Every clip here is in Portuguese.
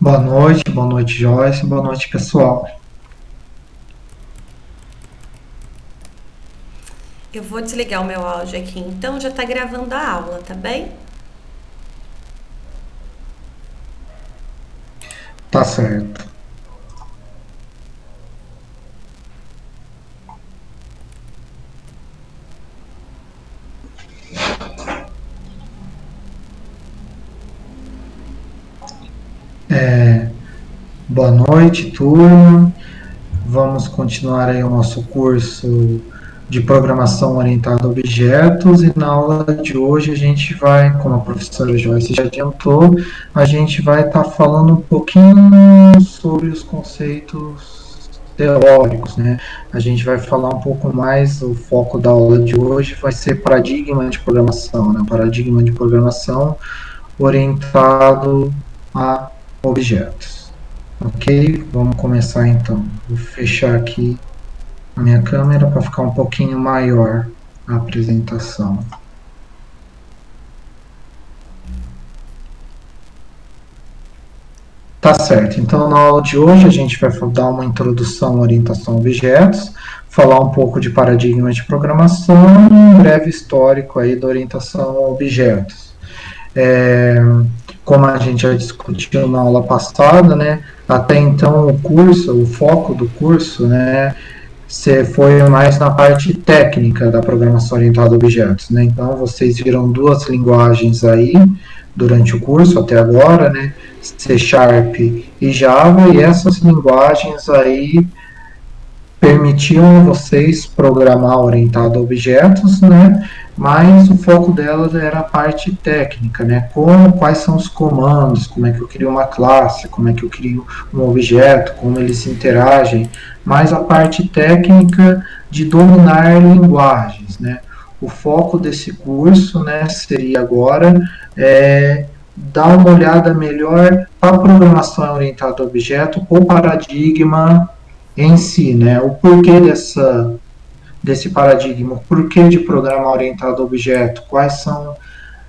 Boa noite, Joyce, boa noite, pessoal. Eu vou desligar o meu áudio aqui, então já tá gravando a aula, tá bem? Tá certo. Boa noite, turma. Vamos continuar aí o nosso curso de programação orientada a objetos e na aula de hoje a gente vai, como a professora Joyce já adiantou, a gente vai estar falando um pouquinho sobre os conceitos teóricos, né? A gente vai falar um pouco mais, o foco da aula de hoje vai ser paradigma de programação, né? Paradigma de programação orientado a objetos. Ok? Vamos começar então. Vou fechar aqui a minha câmera para ficar um pouquinho maior a apresentação. Tá certo. Então, na aula de hoje, a gente vai dar uma introdução à orientação a objetos, falar um pouco de paradigma de programação e um breve histórico aí da orientação a objetos. É, como a gente já discutiu na aula passada, né, até então o curso, o foco do curso, né, foi mais na parte técnica da programação orientada a objetos, né? Então vocês viram duas linguagens aí durante o curso até agora, né? C Sharp e Java, e essas linguagens aí permitiam vocês programar orientado a objetos, né? Mas o foco delas era a parte técnica, né? Quais são os comandos, como é que eu crio uma classe, como é que eu crio um objeto, como eles interagem, mas a parte técnica de dominar linguagens, né? O foco desse curso, né, seria agora dar uma olhada melhor para a programação orientada a objeto, o paradigma em si, né? O porquê desse paradigma, o porquê de programa orientado a objeto, quais são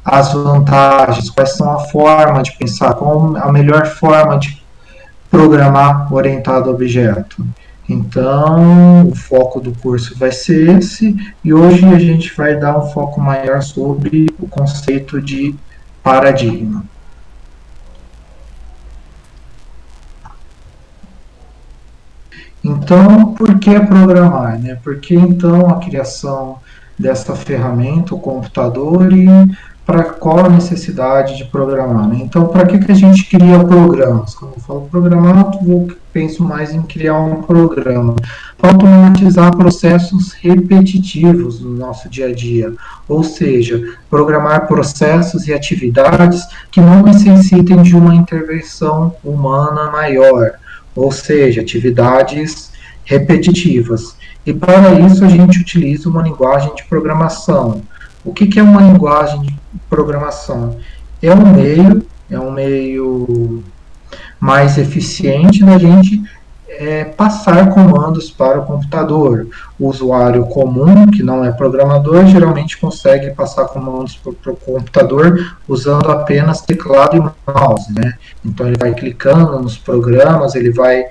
as vantagens, quais são a forma de pensar, qual a melhor forma de programar orientado a objeto. Então, o foco do curso vai ser esse, e hoje a gente vai dar um foco maior sobre o conceito de paradigma. Então, por que programar? Né? Por que então a criação dessa ferramenta, o computador, e para qual a necessidade de programar? Né? Então, para que a gente cria programas? Quando eu falo programar, eu penso mais em criar um programa para automatizar processos repetitivos no nosso dia a dia, ou seja, programar processos e atividades que não necessitem de uma intervenção humana maior, ou seja, atividades repetitivas. E para isso a gente utiliza uma linguagem de programação. O que é uma linguagem de programação? É um meio mais eficiente da gente passar comandos para o computador. O usuário comum, que não é programador, geralmente consegue passar comandos para o computador usando apenas teclado e mouse, né? Então ele vai clicando nos programas, ele vai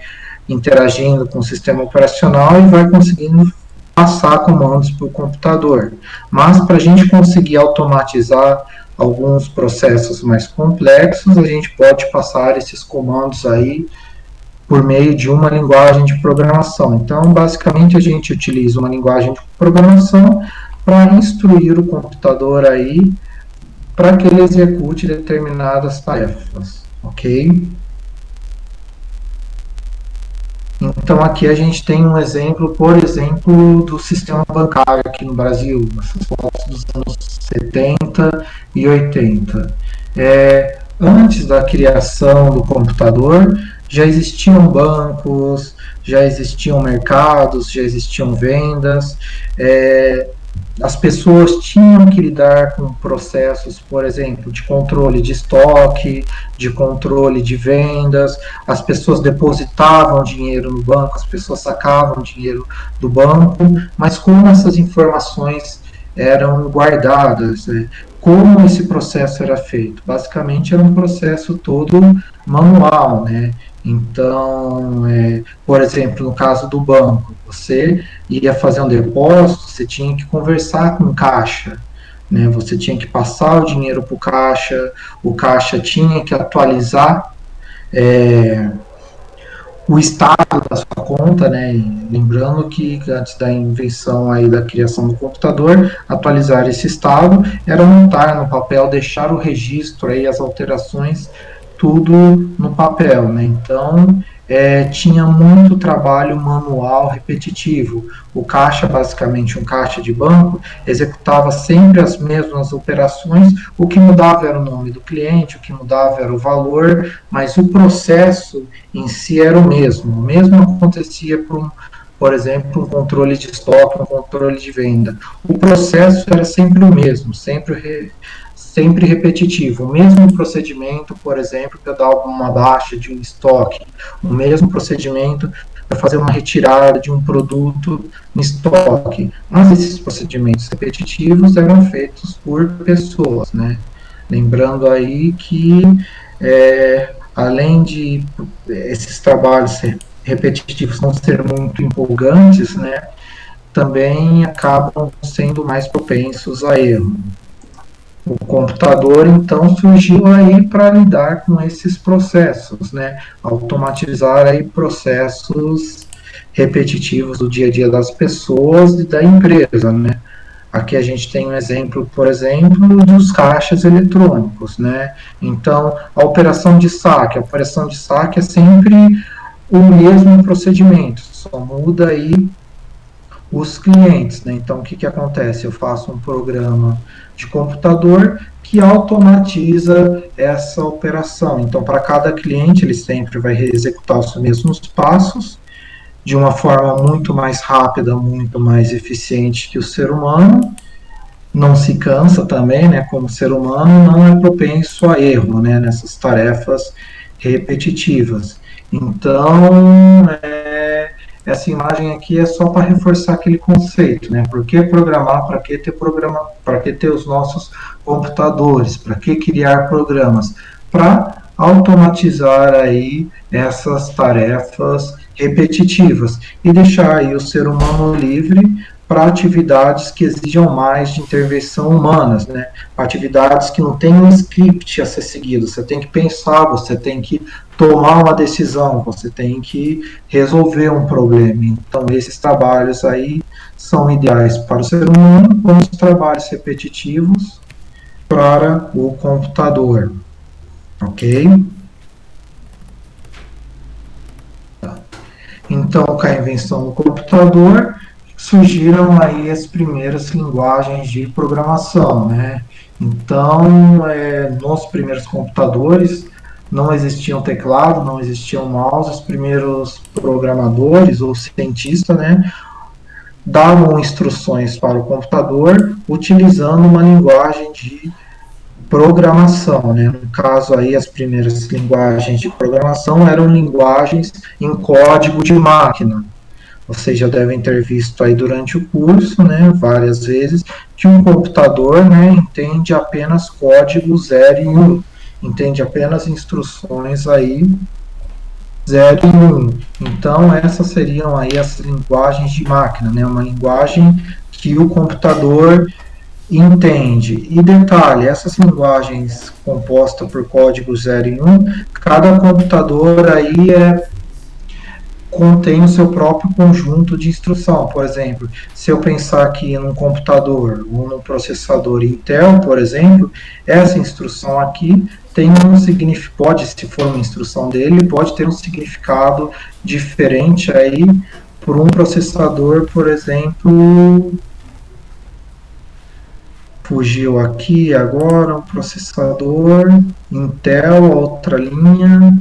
interagindo com o sistema operacional e vai conseguindo passar comandos para o computador. Mas para a gente conseguir automatizar alguns processos mais complexos, a gente pode passar esses comandos aí por meio de uma linguagem de programação. Então, basicamente, a gente utiliza uma linguagem de programação para instruir o computador aí para que ele execute determinadas tarefas, ok? Então, aqui a gente tem um exemplo, por exemplo, do sistema bancário aqui no Brasil, essas fotos dos anos 70 e 80. Antes da criação do computador, já existiam bancos, já existiam mercados, já existiam vendas, as pessoas tinham que lidar com processos, por exemplo, de controle de estoque, de controle de vendas, as pessoas depositavam dinheiro no banco, as pessoas sacavam dinheiro do banco, mas como essas informações eram guardadas, né? Como esse processo era feito? Basicamente era um processo todo manual, né? Então, por exemplo, no caso do banco, você ia fazer um depósito, você tinha que conversar com o caixa, né? Você tinha que passar o dinheiro para o caixa tinha que atualizar o estado da sua conta, né? E lembrando que antes da invenção aí da criação do computador, atualizar esse estado era anotar no papel, deixar o registro aí, as alterações, tudo no papel, né? Então, tinha muito trabalho manual repetitivo. O caixa, basicamente um caixa de banco, executava sempre as mesmas operações, o que mudava era o nome do cliente, o que mudava era o valor, mas o processo em si era o mesmo. O mesmo acontecia por exemplo, um controle de estoque, um controle de venda. O processo era sempre o mesmo, sempre repetitivo. O mesmo procedimento, por exemplo, para dar uma baixa de um estoque, o mesmo procedimento para fazer uma retirada de um produto no estoque. Mas esses procedimentos repetitivos eram feitos por pessoas, né? Lembrando aí que, além de esses trabalhos repetitivos não ser muito empolgantes, né, também acabam sendo mais propensos a erro. O computador, então, surgiu aí para lidar com esses processos, né, automatizar aí processos repetitivos do dia a dia das pessoas e da empresa, né. Aqui a gente tem um exemplo, por exemplo, dos caixas eletrônicos, né? Então, a operação de saque é sempre o mesmo procedimento, só muda aí os clientes, né? Então, o que acontece? Eu faço um programa de computador que automatiza essa operação. Então, para cada cliente, ele sempre vai executar os mesmos passos de uma forma muito mais rápida, muito mais eficiente que o ser humano, não se cansa também, né, como ser humano, não é propenso a erro, né, nessas tarefas repetitivas. Então, essa imagem aqui é só para reforçar aquele conceito, né? Por que programar? Para que ter programa? Para que ter os nossos computadores? Para que criar programas? Para automatizar aí essas tarefas repetitivas e deixar aí o ser humano livre para atividades que exijam mais de intervenção humanas, né? Atividades que não tem um script a ser seguido, você tem que pensar, você tem que tomar uma decisão, você tem que resolver um problema. Então, esses trabalhos aí são ideais para o ser humano, como os trabalhos repetitivos para o computador, ok? Então, com a invenção do computador, surgiram aí as primeiras linguagens de programação, né? Então, nos primeiros computadores não existiam teclado, não existiam mouse, os primeiros programadores ou cientistas, né, davam instruções para o computador utilizando uma linguagem de programação, né? No caso aí, as primeiras linguagens de programação eram linguagens em código de máquina. Vocês já devem ter visto aí durante o curso, né, várias vezes, que um computador, né, entende apenas código 0 e 1, entende apenas instruções aí 0 e 1. Então, essas seriam aí as linguagens de máquina, né, uma linguagem que o computador entende. E detalhe, essas linguagens compostas por código 0 e 1, cada computador aí contém o seu próprio conjunto de instrução. Por exemplo, se eu pensar aqui num computador ou num processador Intel, por exemplo, essa instrução aqui tem um significado, pode, se for uma instrução dele, pode ter um significado diferente aí por um processador, por exemplo, fugiu aqui agora, um processador Intel, outra linha.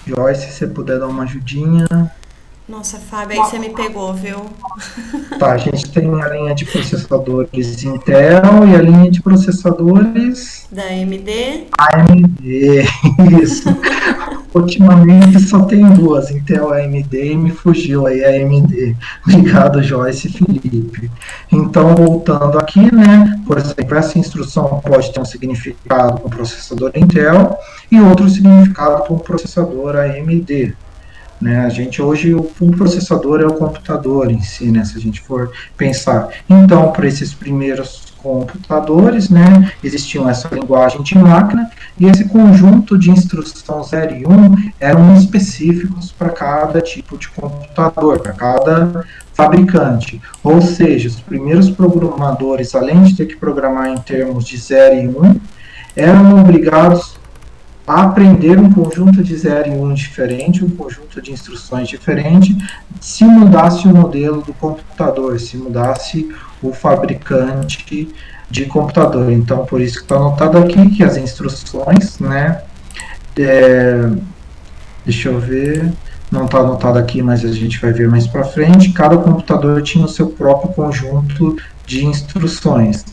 Joyce, se você puder dar uma ajudinha. Nossa, Fábio, aí você me pegou, viu? Tá, a gente tem a linha de processadores Intel e a linha de processadores Da AMD. AMD. Isso. Ultimamente só tem duas, Intel AMD, e me fugiu aí a AMD. Obrigado, Joyce e Felipe. Então, voltando aqui, né, por exemplo, essa instrução pode ter um significado para o processador Intel e outro significado para um processador AMD. Né? A gente hoje, o processador é o computador em si, né? Se a gente for pensar. Então, para esses primeiros computadores, né, existiam essa linguagem de máquina e esse conjunto de instrução 0 e 1 eram específicos para cada tipo de computador, para cada fabricante. Ou seja, os primeiros programadores, além de ter que programar em termos de 0 e 1, eram obrigados a aprender um conjunto de 0 e 1 diferente, um conjunto de instruções diferente, se mudasse o modelo do computador, se mudasse o fabricante de computador. Então, por isso que está anotado aqui que as instruções, né, deixa eu ver, não está anotado aqui, mas a gente vai ver mais para frente, cada computador tinha o seu próprio conjunto de instruções.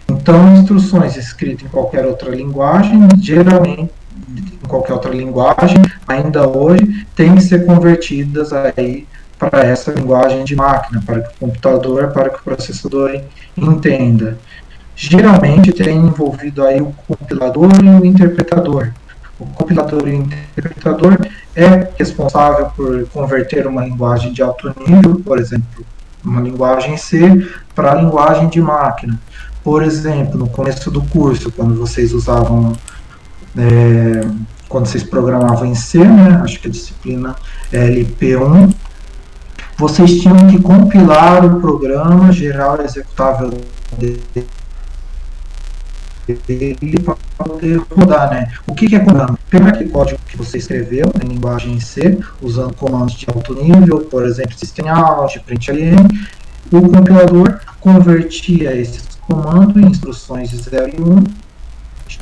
Então, instruções escritas em qualquer outra linguagem, geralmente em qualquer outra linguagem, ainda hoje, tem que ser convertidas aí para essa linguagem de máquina, para que o computador, para que o processador entenda. Geralmente tem envolvido aí o compilador e o interpretador. O compilador e o interpretador é responsável por converter uma linguagem de alto nível, por exemplo, uma linguagem C, para a linguagem de máquina. Por exemplo, no começo do curso, quando vocês usavam quando vocês programavam em C, né, acho que a disciplina LP1, vocês tinham que compilar o programa geral executável dele para poder rodar, né? O que é programa? Pegar aquele código que você escreveu em linguagem C, usando comandos de alto nível, por exemplo, systemout, println, o compilador convertia esses comandos em instruções de 0 e 1,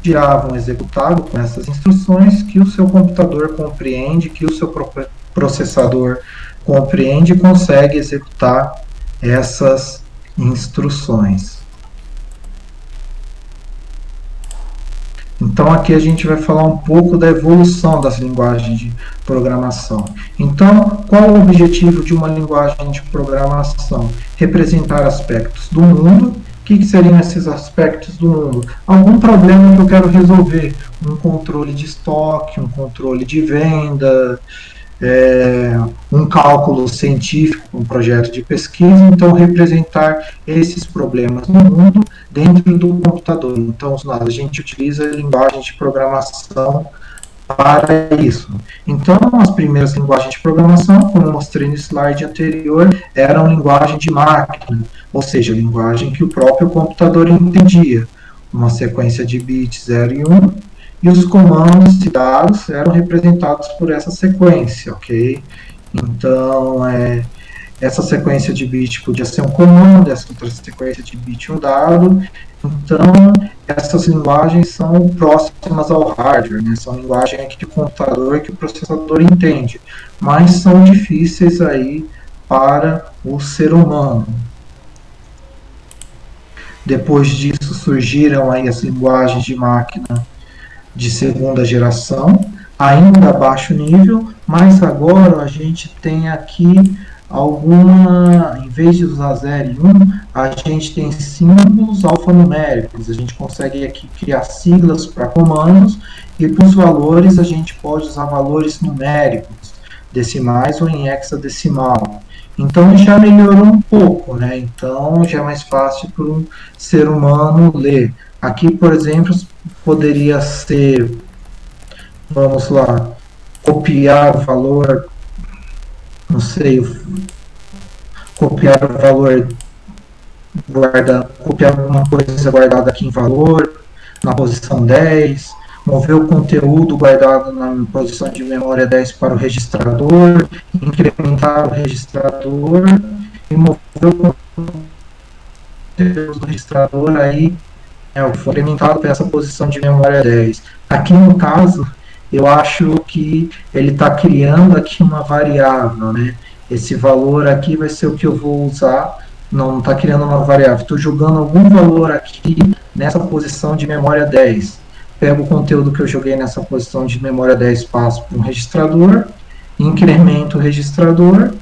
girava um executável com essas instruções que o seu computador compreende, que o seu processador compreende e consegue executar essas instruções. Então aqui a gente vai falar um pouco da evolução das linguagens de programação. Então, qual o objetivo de uma linguagem de programação? Representar aspectos do mundo. O que seriam esses aspectos do mundo? Algum problema que eu quero resolver, um controle de estoque, um controle de venda, um cálculo científico, um projeto de pesquisa, então representar esses problemas no mundo dentro do computador. Então, a gente utiliza a linguagem de programação para isso. Então, as primeiras linguagens de programação, como eu mostrei no slide anterior, eram linguagem de máquina, ou seja, linguagem que o próprio computador entendia, uma sequência de bits 0 e 1, e os comandos e dados eram representados por essa sequência, ok? Então, essa sequência de bit podia ser um comando, essa outra sequência de bit um dado. Então, essas linguagens são próximas ao hardware, né? São linguagens que o computador, que o processador entende, mas são difíceis aí para o ser humano. Depois disso surgiram aí as linguagens de máquina de segunda geração, ainda a baixo nível, mas agora a gente tem aqui em vez de usar 0 e 1, a gente tem símbolos alfanuméricos, a gente consegue aqui criar siglas para comandos, e para os valores a gente pode usar valores numéricos, decimais ou em hexadecimal. Então já melhorou um pouco, né? Então já é mais fácil para um ser humano ler. Aqui, por exemplo, poderia ser, vamos lá, copiar o valor, não sei, copiar o valor, copiar alguma coisa guardada aqui em valor, na posição 10, mover o conteúdo guardado na posição de memória 10 para o registrador, incrementar o registrador e mover o conteúdo do registrador aí, foi incrementado para essa posição de memória 10. Aqui no caso, eu acho que ele está criando aqui uma variável, né? Esse valor aqui vai ser o que eu vou usar, não está criando uma variável, estou jogando algum valor aqui nessa posição de memória 10. pego o conteúdo que eu joguei nessa posição de memória 10 espaço para um registrador, incremento o registrador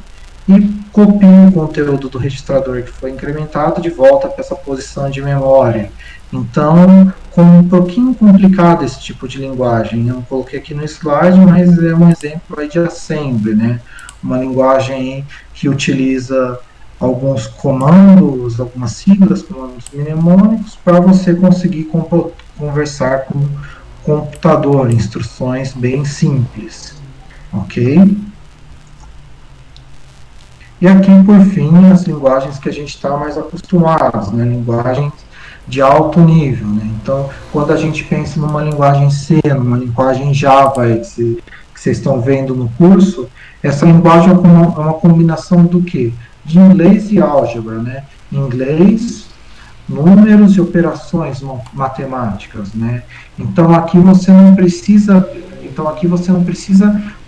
e copio o conteúdo do registrador que foi incrementado de volta para essa posição de memória. Então, um pouquinho complicado esse tipo de linguagem. Eu não coloquei aqui no slide, mas é um exemplo aí de assembly, né? Uma linguagem que utiliza alguns comandos, algumas siglas, comandos mnemônicos, para você conseguir conversar com o computador, instruções bem simples, ok? E aqui, por fim, as linguagens que a gente está mais acostumado, né? Linguagens de alto nível, né? Então, quando a gente pensa numa linguagem C, numa linguagem Java, que vocês estão vendo no curso, essa linguagem é uma combinação do quê? De inglês e álgebra, né? Inglês, números e operações matemáticas, né? Então aqui você não precisa,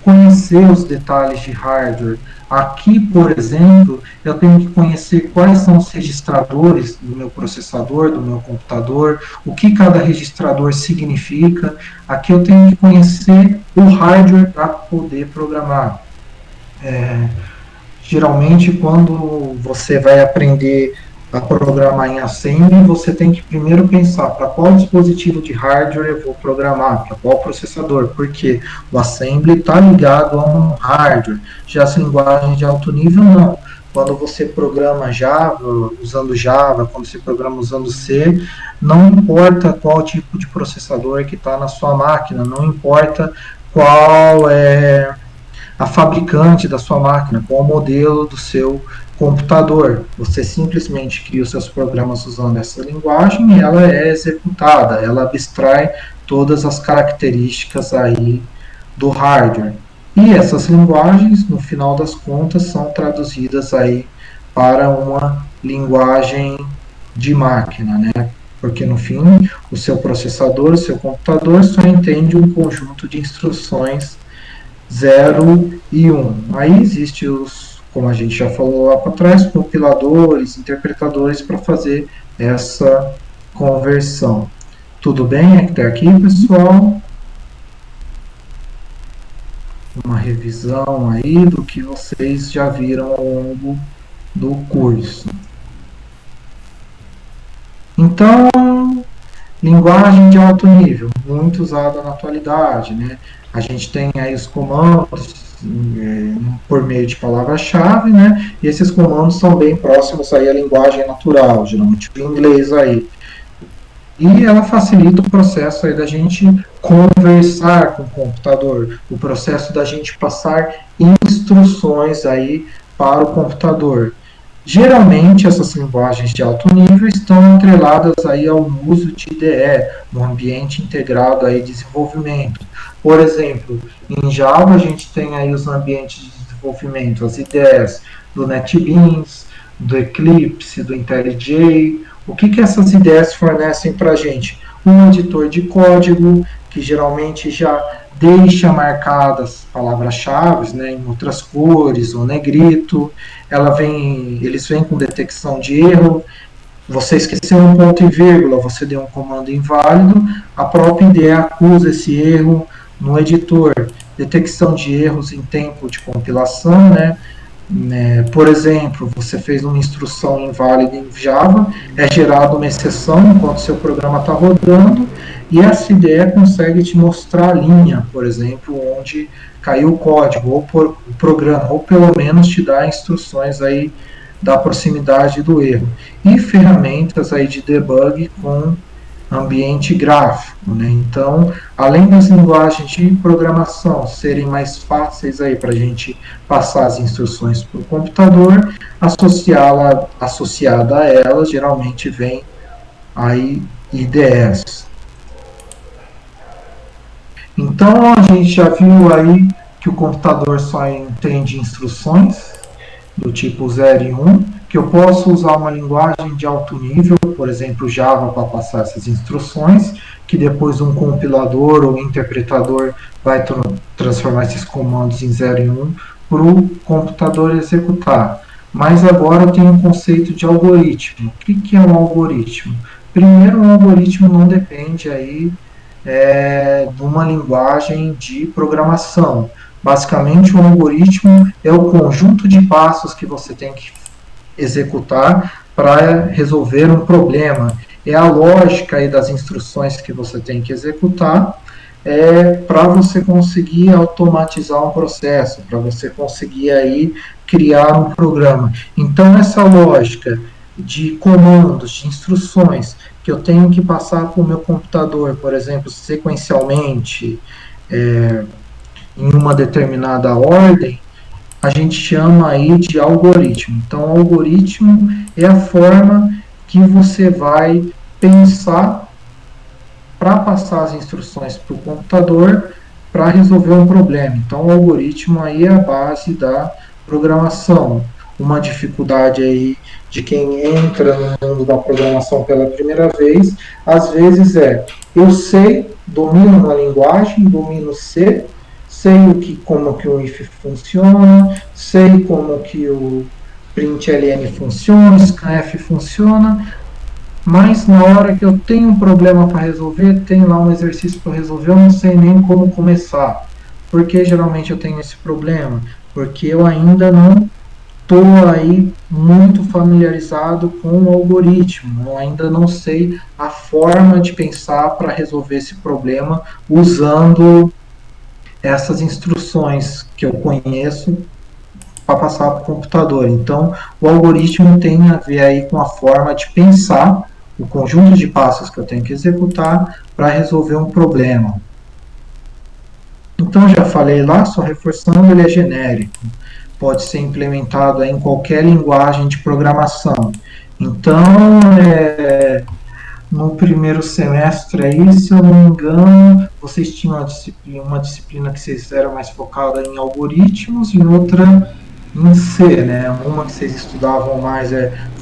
conhecer os detalhes de hardware. Aqui, por exemplo, eu tenho que conhecer quais são os registradores do meu processador, do meu computador, o que cada registrador significa. Aqui eu tenho que conhecer o hardware para poder programar. Geralmente, quando você vai aprender a programar em Assembly, você tem que primeiro pensar para qual dispositivo de hardware eu vou programar, para qual processador, porque o Assembly está ligado a um hardware. Já as linguagens de alto nível, não. Quando você programa Java, usando Java, quando você programa usando C, não importa qual tipo de processador que está na sua máquina, não importa qual é a fabricante da sua máquina, qual o modelo do seu computador. Você simplesmente cria os seus programas usando essa linguagem e ela é executada, ela abstrai todas as características aí do hardware. E essas linguagens, no final das contas, são traduzidas aí para uma linguagem de máquina, né? Porque no fim, o seu processador, o seu computador só entende um conjunto de instruções 0 e 1. Aí existe como a gente já falou lá para trás, compiladores, interpretadores para fazer essa conversão. Tudo bem até aqui, pessoal? Uma revisão aí do que vocês já viram ao longo do curso. Então, linguagem de alto nível, muito usada na atualidade, né? A gente tem aí os comandos por meio de palavra-chave, né? E esses comandos são bem próximos aí à linguagem natural, geralmente o inglês aí. E ela facilita o processo aí da gente conversar com o computador, o processo da gente passar instruções aí para o computador. Geralmente, essas linguagens de alto nível estão atreladas aí ao uso de IDE, no ambiente integrado aí de desenvolvimento. Por exemplo, em Java a gente tem aí os ambientes de desenvolvimento, as IDEs do NetBeans, do Eclipse, do IntelliJ. O que essas IDEs fornecem para a gente? Um editor de código, que geralmente já deixa marcadas palavras-chave, né, em outras cores ou negrito. Eles vêm com detecção de erro. Você esqueceu um ponto e vírgula, você deu um comando inválido, a própria IDE acusa esse erro no editor. Detecção de erros em tempo de compilação, né? Por exemplo, você fez uma instrução inválida em Java, é gerada uma exceção enquanto seu programa está rodando, e essa IDE consegue te mostrar a linha, por exemplo, onde caiu o código, ou o programa, ou pelo menos te dá instruções aí da proximidade do erro. E ferramentas aí de debug com ambiente gráfico, né? Então, além das linguagens de programação serem mais fáceis aí para a gente passar as instruções para o computador, associada a elas, geralmente vem aí IDEs. Então, a gente já viu aí que o computador só entende instruções do tipo 0 e 1, que eu posso usar uma linguagem de alto nível, por exemplo, Java, para passar essas instruções, que depois um compilador ou interpretador vai transformar esses comandos em 0 e 1 para o computador executar. Mas agora tem um conceito de algoritmo. O que é um algoritmo? Primeiro, um algoritmo não depende aí de uma linguagem de programação. Basicamente, um algoritmo é o conjunto de passos que você tem que executar para resolver um problema. É a lógica aí das instruções que você tem que executar para você conseguir automatizar um processo, para você conseguir aí criar um programa. Então, essa lógica de comandos, de instruções que eu tenho que passar para o meu computador, por exemplo, sequencialmente, em uma determinada ordem, a gente chama aí de algoritmo. Então, o algoritmo é a forma que você vai pensar para passar as instruções para o computador para resolver um problema. Então, o algoritmo aí é a base da programação. Uma dificuldade aí de quem entra no mundo da programação pela primeira vez, às vezes eu sei, domino uma linguagem, domino C, sei como que o if funciona, sei como que o println funciona, o scanf funciona, mas na hora que eu tenho um problema para resolver, tem lá um exercício para resolver, eu não sei nem como começar. Por que geralmente eu tenho esse problema? Porque eu ainda não estou aí muito familiarizado com o algoritmo, eu ainda não sei a forma de pensar para resolver esse problema usando essas instruções que eu conheço para passar para o computador. Então, o algoritmo tem a ver aí com a forma de pensar o conjunto de passos que eu tenho que executar para resolver um problema. Então, já falei lá, só reforçando, ele é genérico. Pode ser implementado em qualquer linguagem de programação. Então, no primeiro semestre aí, se eu não me engano, vocês tinham uma disciplina que vocês eram mais focada em algoritmos e outra em C, né? Uma que vocês estudavam mais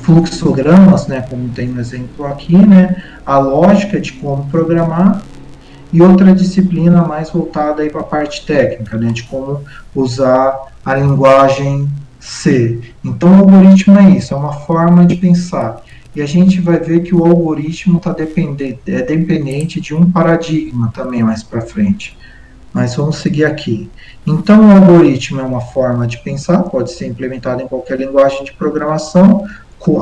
fluxogramas, né? Como tem no exemplo aqui, né? A lógica de como programar, e outra disciplina mais voltada aí para a parte técnica, né? De como usar a linguagem C. Então, o algoritmo é isso, é uma forma de pensar. E a gente vai ver que o algoritmo é dependente de um paradigma também mais para frente. Mas vamos seguir aqui. Então, o algoritmo é uma forma de pensar, pode ser implementado em qualquer linguagem de programação,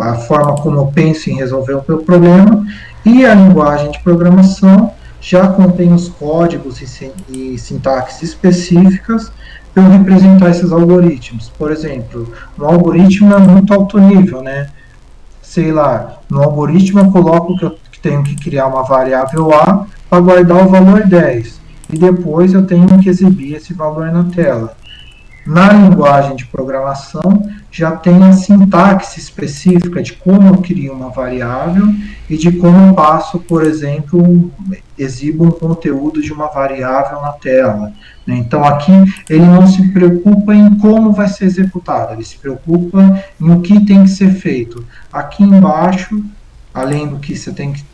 a forma como eu penso em resolver o meu problema, e a linguagem de programação já contém os códigos e sintaxes específicas para eu representar esses algoritmos. Por exemplo, um algoritmo é muito alto nível, né? Sei lá, no algoritmo eu coloco que eu tenho que criar uma variável A para guardar o valor 10 e depois eu tenho que exibir esse valor na tela. Na linguagem de programação, já tem a sintaxe específica de como eu crio uma variável e de como eu passo, por exemplo, exibo um conteúdo de uma variável na tela. Então, aqui ele não se preocupa em como vai ser executado, ele se preocupa em o que tem que ser feito. Aqui embaixo, além do que,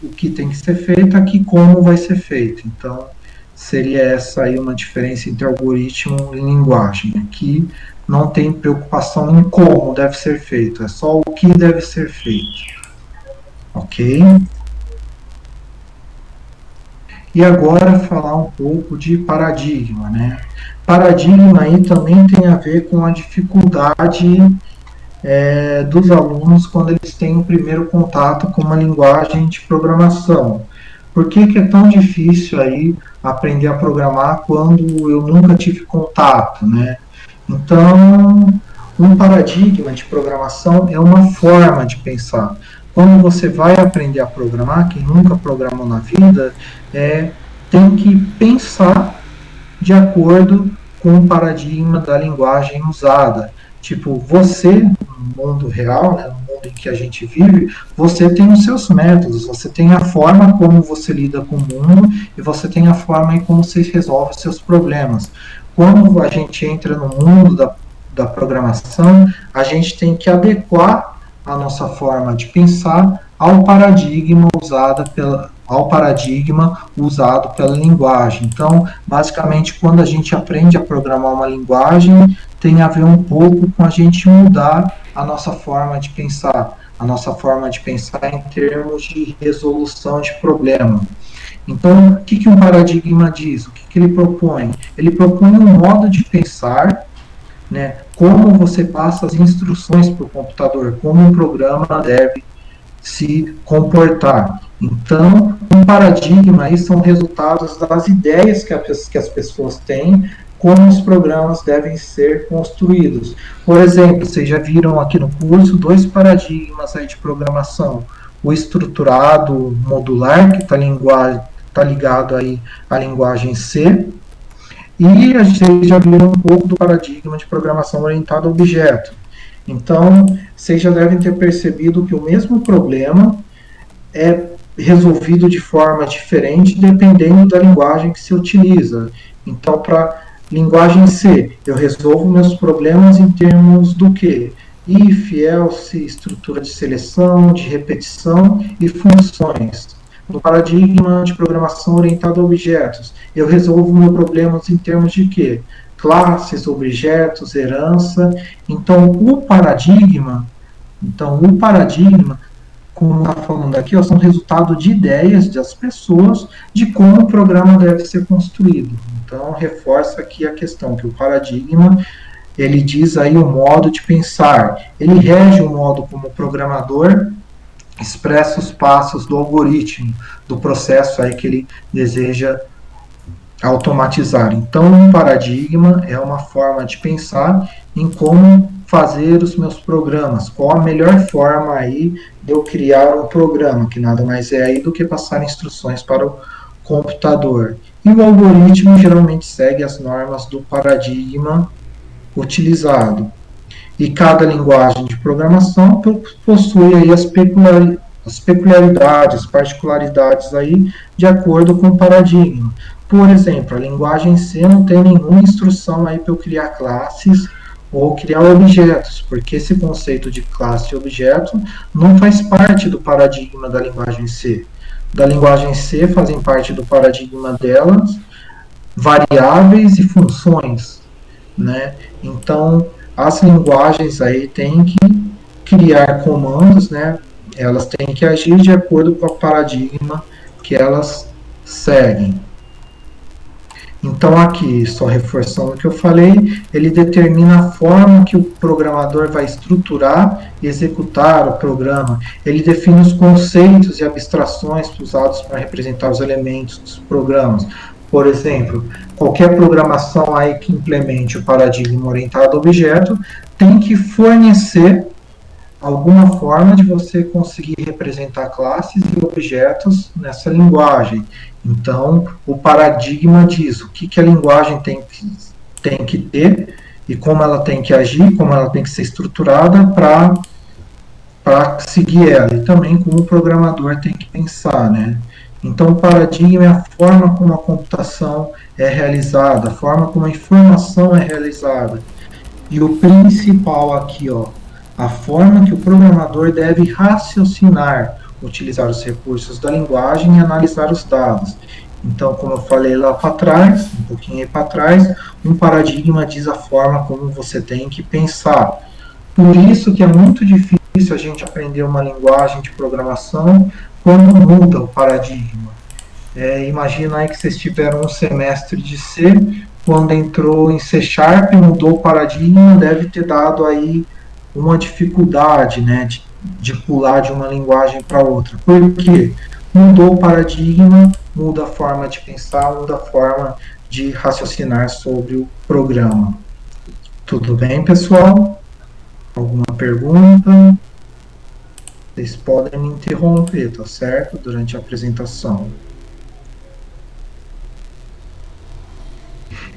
o que tem que ser feito, aqui como vai ser feito. Então, seria essa aí uma diferença entre algoritmo e linguagem. Aqui não tem preocupação em como deve ser feito, é só o que deve ser feito. Ok? E agora falar um pouco de paradigma, né? Paradigma aí também tem a ver com a dificuldade dos alunos quando eles têm o primeiro contato com uma linguagem de programação. Por que é tão difícil aí aprender a programar quando eu nunca tive contato, né? Então, um paradigma de programação é uma forma de pensar. Quando você vai aprender a programar, quem nunca programou na vida, tem que pensar de acordo com o paradigma da linguagem usada. Tipo, você, no mundo real, né, no mundo em que a gente vive, você tem os seus métodos, você tem a forma como você lida com o mundo e você tem a forma em como você resolve os seus problemas. Quando a gente entra no mundo da programação, a gente tem que adequar a nossa forma de pensar ao paradigma usado pela linguagem. Então, basicamente, quando a gente aprende a programar uma linguagem, tem a ver um pouco com a gente mudar a nossa forma de pensar em termos de resolução de problema. Então, o que um paradigma diz? O que ele propõe? Ele propõe um modo de pensar, né, como você passa as instruções para o computador, como um programa deve se comportar. Então, um paradigma aí são resultados das ideias que as pessoas têm, como os programas devem ser construídos. Por exemplo, vocês já viram aqui no curso dois paradigmas aí de programação. O estruturado modular, que está ligado aí à linguagem C, e a gente já viu um pouco do paradigma de programação orientada a objeto. Então, vocês já devem ter percebido que o mesmo problema é resolvido de forma diferente dependendo da linguagem que se utiliza. Então, para linguagem C, eu resolvo meus problemas em termos do quê? If, else, estrutura de seleção, de repetição e funções. No paradigma de programação orientada a objetos, eu resolvo meus problemas em termos de quê? Classes, objetos, herança. Então, o paradigma, como está falando aqui, ó, são resultado de ideias das pessoas de como o programa deve ser construído. Então, reforça aqui a questão que o paradigma, ele diz aí o modo de pensar, ele rege o modo como o programador expressa os passos do algoritmo, do processo aí que ele deseja automatizar. Então, um paradigma é uma forma de pensar em como fazer os meus programas, qual a melhor forma aí de eu criar um programa, que nada mais é aí do que passar instruções para o computador. E o algoritmo geralmente segue as normas do paradigma utilizado. E cada linguagem de programação possui aí as peculiaridades, particularidades aí de acordo com o paradigma. Por exemplo, a linguagem C não tem nenhuma instrução aí para eu criar classes ou criar objetos, porque esse conceito de classe e objeto não faz parte do paradigma da linguagem C. Da linguagem C fazem parte do paradigma delas variáveis e funções, né? Então, as linguagens aí têm que criar comandos, né? Elas têm que agir de acordo com o paradigma que elas seguem. Então, aqui, só reforçando o que eu falei, ele determina a forma que o programador vai estruturar e executar o programa. Ele define os conceitos e abstrações usados para representar os elementos dos programas. Por exemplo, qualquer programação aí que implemente o paradigma orientado a objeto tem que fornecer alguma forma de você conseguir representar classes e objetos nessa linguagem. Então, o paradigma diz o que a linguagem tem que ter e como ela tem que agir, como ela tem que ser estruturada para seguir ela, e também como o programador tem que pensar, né? Então, o paradigma é a forma como a computação é realizada, a forma como a informação é realizada. E o principal aqui, ó, a forma que o programador deve raciocinar, utilizar os recursos da linguagem e analisar os dados. Então, como eu falei lá para trás, um pouquinho aí para trás, um paradigma diz a forma como você tem que pensar. Por isso que é muito difícil a gente aprender uma linguagem de programação quando muda o paradigma. Imagina aí que vocês tiveram um semestre de C, quando entrou em C Sharp, mudou o paradigma, deve ter dado aí uma dificuldade, né, de pular de uma linguagem para outra. Por quê? Mudou o paradigma, muda a forma de pensar, muda a forma de raciocinar sobre o programa. Tudo bem, pessoal? Alguma pergunta? Vocês podem me interromper, tá certo? Durante a apresentação.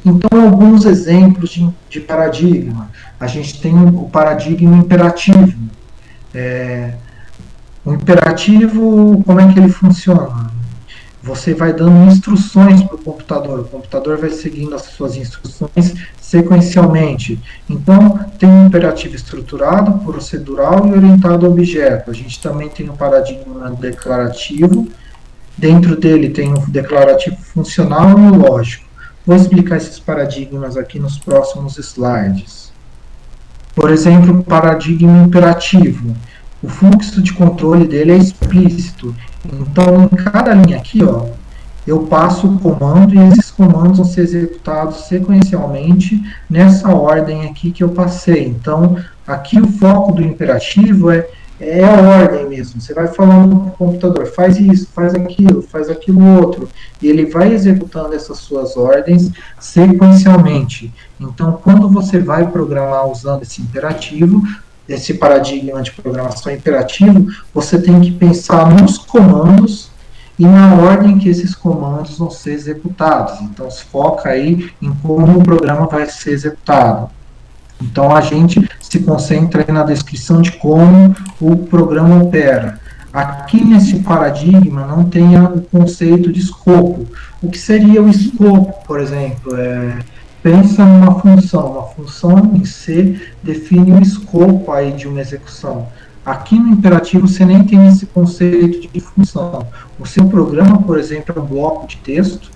Então, alguns exemplos de paradigma. A gente tem o paradigma imperativo. O imperativo, como é que ele funciona? Você vai dando instruções para o computador vai seguindo as suas instruções sequencialmente. Então, tem um imperativo estruturado, procedural e orientado a objeto. A gente também tem o paradigma declarativo, dentro dele tem o declarativo funcional e o lógico. Vou explicar esses paradigmas aqui nos próximos slides. Por exemplo, o paradigma imperativo. O fluxo de controle dele é explícito. Então, em cada linha aqui, ó, eu passo o comando e esses comandos vão ser executados sequencialmente nessa ordem aqui que eu passei. Então, aqui o foco do imperativo é a ordem mesmo. Você vai falando para o computador, faz isso, faz aquilo outro, e ele vai executando essas suas ordens sequencialmente. Então, quando você vai programar usando esse imperativo, esse paradigma de programação imperativo, você tem que pensar nos comandos e na ordem que esses comandos vão ser executados. Então, se foca aí em como o programa vai ser executado. Então, a gente se concentra aí na descrição de como o programa opera. Aqui nesse paradigma não tem o conceito de escopo. O que seria o escopo, por exemplo? Pensa numa função. Uma função em C define o escopo aí de uma execução. Aqui no imperativo você nem tem esse conceito de função. O seu programa, por exemplo, é um bloco de texto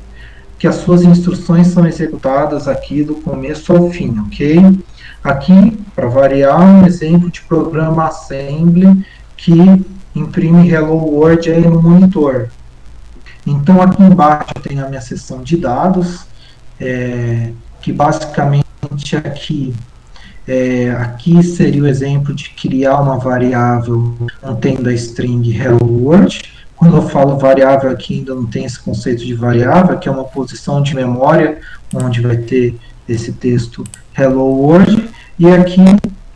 que as suas instruções são executadas aqui do começo ao fim, ok? Aqui, para variar, um exemplo de programa assembly que imprime Hello World aí no monitor. Então, aqui embaixo eu tenho a minha seção de dados, que basicamente aqui seria o exemplo de criar uma variável contendo a string Hello World. Quando eu falo variável aqui, ainda não tem esse conceito de variável, que é uma posição de memória, onde vai ter esse texto Hello World, e aqui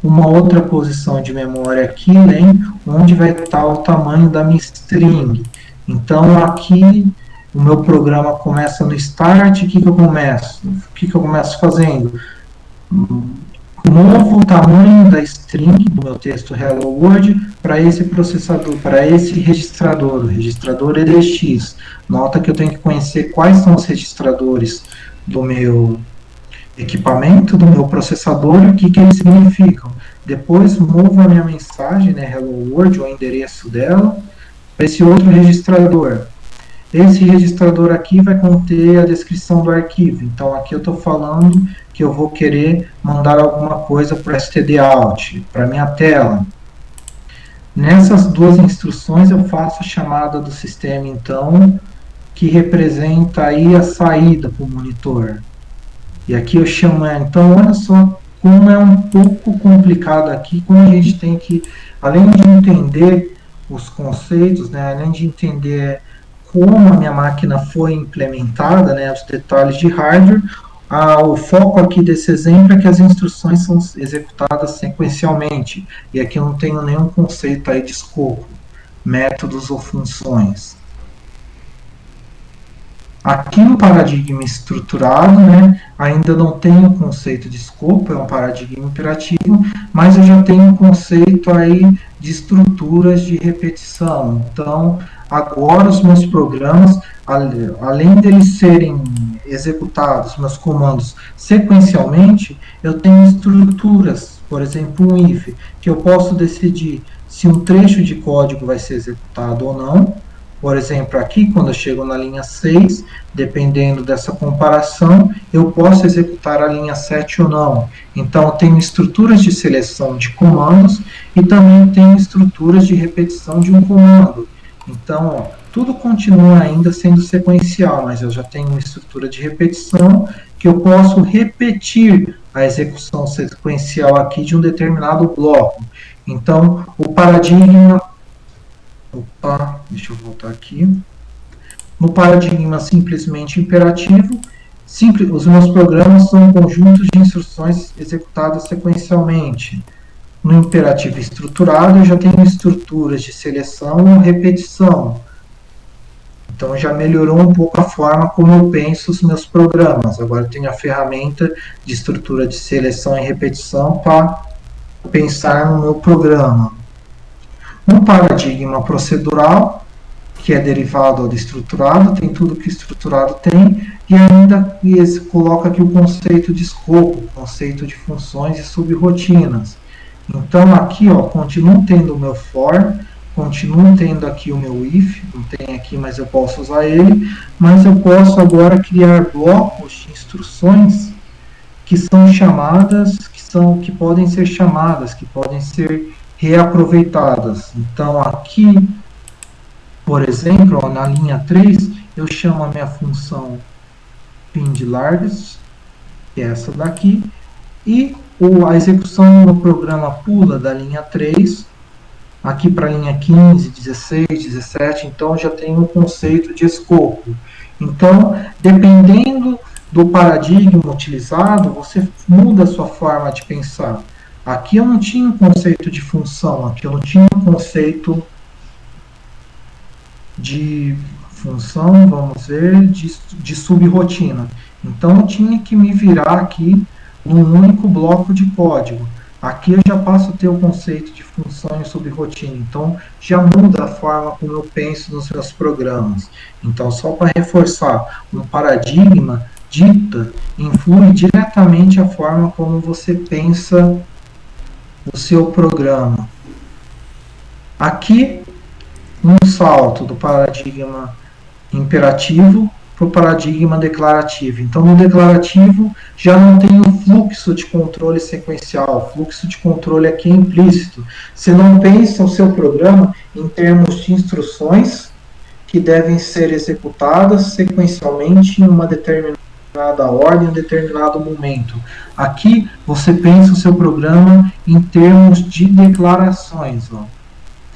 uma outra posição de memória aqui, né, onde vai estar o tamanho da minha string. Então, aqui o meu programa começa no start, o que eu começo fazendo? Movo o tamanho da string do meu texto Hello World para esse processador, para esse registrador, o registrador EDX. Nota que eu tenho que conhecer quais são os registradores do meu equipamento, do meu processador e o que eles significam. Depois movo a minha mensagem, né, Hello World, o endereço dela, para esse outro registrador. Esse registrador aqui vai conter a descrição do arquivo. Então, aqui eu estou falando que eu vou querer mandar alguma coisa para o stdout, para minha tela. Nessas duas instruções, eu faço a chamada do sistema, então, que representa aí a saída para o monitor. E aqui eu chamo, então, olha só como é um pouco complicado aqui, como a gente tem que, além de entender os conceitos, né, além de entender como a minha máquina foi implementada, né, os detalhes de hardware, o foco aqui desse exemplo é que as instruções são executadas sequencialmente, e aqui eu não tenho nenhum conceito aí de escopo, métodos ou funções. Aqui no paradigma estruturado, né, ainda não tenho o conceito de escopo, é um paradigma imperativo, mas eu já tenho um conceito aí de estruturas de repetição. Então, agora os meus programas, além deles serem executados, meus comandos sequencialmente, eu tenho estruturas, por exemplo, um if, que eu posso decidir se um trecho de código vai ser executado ou não. Por exemplo, aqui, quando eu chego na linha 6, dependendo dessa comparação, eu posso executar a linha 7 ou não. Então, eu tenho estruturas de seleção de comandos e também tenho estruturas de repetição de um comando. Então, tudo continua ainda sendo sequencial, mas eu já tenho uma estrutura de repetição que eu posso repetir a execução sequencial aqui de um determinado bloco. Então, o paradigma... deixa eu voltar aqui. No paradigma simplesmente imperativo, os meus programas são conjuntos de instruções executadas sequencialmente. No imperativo estruturado, eu já tenho estruturas de seleção ou repetição. Então, já melhorou um pouco a forma como eu penso os meus programas. Agora, eu tenho a ferramenta de estrutura de seleção e repetição para pensar no meu programa. No paradigma procedural, que é derivado do estruturado, tem tudo que o estruturado tem, e ainda coloca aqui o conceito de escopo, o conceito de funções e subrotinas. Então, aqui, ó, continuo tendo o meu for, continuo tendo aqui o meu if, não tem aqui, mas eu posso usar ele, mas eu posso agora criar blocos de instruções que são chamadas, que podem ser chamadas, que podem ser reaproveitadas. Então, aqui, Por exemplo, ó, na linha 3, eu chamo a minha função find largest, que é essa daqui, e a execução do programa pula da linha 3 aqui para a linha 15, 16, 17, então já tem um conceito de escopo. Então, dependendo do paradigma utilizado, você muda a sua forma de pensar. Aqui eu não tinha um conceito de função, aqui eu não tinha um conceito de função, vamos ver, de subrotina. Então eu tinha que me virar aqui num único bloco de código. Aqui eu já passo a ter o conceito de função e subrotina. Então já muda a forma como eu penso nos meus programas. Então, só para reforçar, um paradigma dita influi diretamente a forma como você pensa o seu programa. Aqui um salto do paradigma imperativo para o paradigma declarativo. Então, no declarativo, já não tem o fluxo de controle sequencial. O fluxo de controle aqui é implícito. Você não pensa o seu programa em termos de instruções que devem ser executadas sequencialmente em uma determinada ordem, em um determinado momento. Aqui, você pensa o seu programa em termos de declarações. Ó.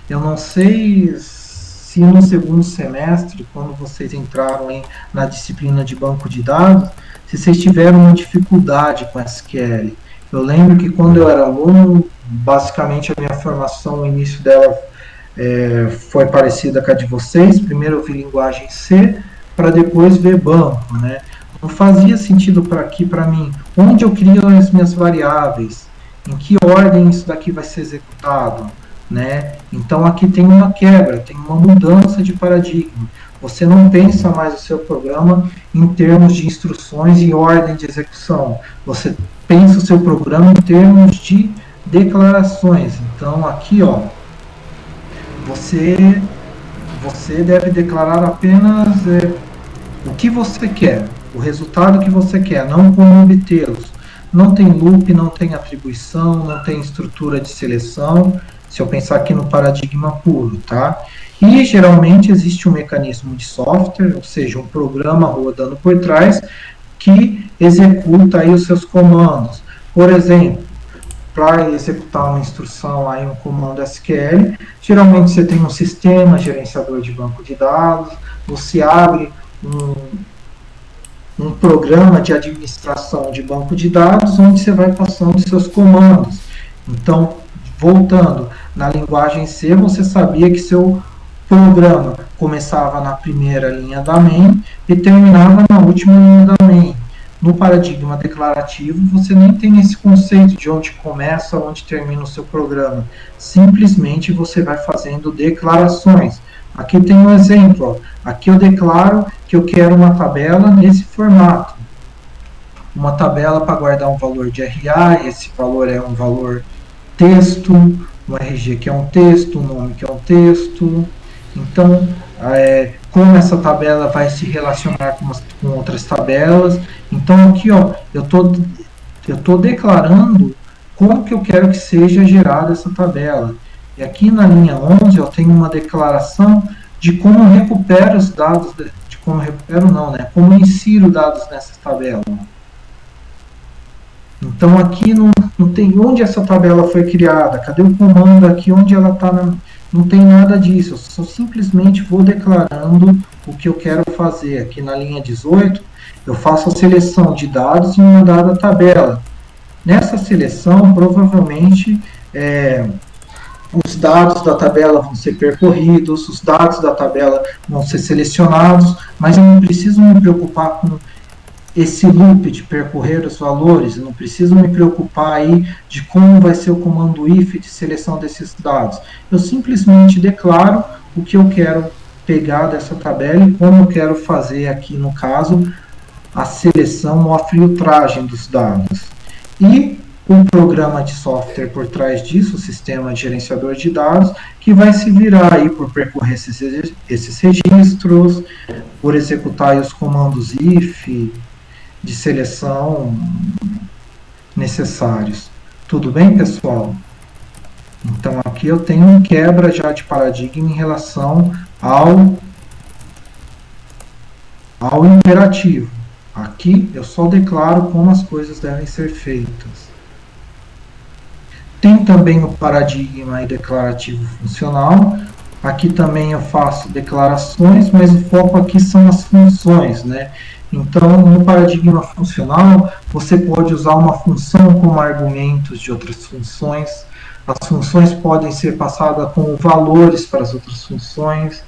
Eu não sei se no segundo semestre, quando vocês entraram na disciplina de banco de dados, se vocês tiveram uma dificuldade com SQL. Eu lembro que quando eu era aluno, basicamente a minha formação, o início dela foi parecida com a de vocês. Primeiro eu vi linguagem C, para depois ver banco, né? Não fazia sentido para mim onde eu crio as minhas variáveis, em que ordem isso daqui vai ser executado, né? Então aqui tem uma quebra, tem uma mudança de paradigma. Você não pensa mais o seu programa em termos de instruções e ordem de execução. Você pensa o seu programa em termos de declarações. Então aqui, ó, você deve declarar apenas o que você quer, o resultado que você quer, não como obtê-los. Não tem loop, não tem atribuição, não tem estrutura de seleção, se eu pensar aqui no paradigma puro, tá? E geralmente existe um mecanismo de software, ou seja, um programa rodando por trás que executa aí os seus comandos. Por exemplo, para executar uma instrução aí, um comando SQL, geralmente você tem um sistema gerenciador de banco de dados, você abre um programa de administração de banco de dados, onde você vai passando seus comandos. Então, voltando, na linguagem C, você sabia que seu programa começava na primeira linha da main e terminava na última linha da main. No paradigma declarativo, você nem tem esse conceito de onde começa, onde termina o seu programa. Simplesmente você vai fazendo declarações. Aqui tem um exemplo. Ó. Aqui eu declaro que eu quero uma tabela nesse formato. Uma tabela para guardar um valor de RA, esse valor é um valor texto, um RG que é um texto, um nome que é um texto. Então, como essa tabela vai se relacionar com outras tabelas. Então, aqui, ó, eu tô declarando como que eu quero que seja gerada essa tabela. E aqui na linha 11, eu tenho uma declaração de como eu recupero os dados, como eu insiro dados nessa tabela. Então, aqui não tem onde essa tabela foi criada, cadê o comando aqui, onde ela está, não tem nada disso, eu só simplesmente vou declarando o que eu quero fazer. Aqui na linha 18, eu faço a seleção de dados em uma dada tabela. Nessa seleção, provavelmente, os dados da tabela vão ser percorridos, os dados da tabela vão ser selecionados, mas eu não preciso me preocupar com esse loop de percorrer os valores, eu não preciso me preocupar aí de como vai ser o comando if de seleção desses dados. Eu simplesmente declaro o que eu quero pegar dessa tabela e como eu quero fazer aqui, no caso, a seleção ou a filtragem dos dados. E um programa de software por trás disso, o sistema de gerenciador de dados, que vai se virar aí por percorrer esses registros, por executar os comandos if, de seleção necessários. Tudo bem, pessoal? Então, aqui eu tenho um quebra já de paradigma em relação ao, ao imperativo. Aqui eu só declaro como as coisas devem ser feitas. Tem também o paradigma declarativo funcional. Aqui também eu faço declarações, mas o foco aqui são as funções, né? Então, no paradigma funcional, você pode usar uma função como argumentos de outras funções. As funções podem ser passadas como valores para as outras funções.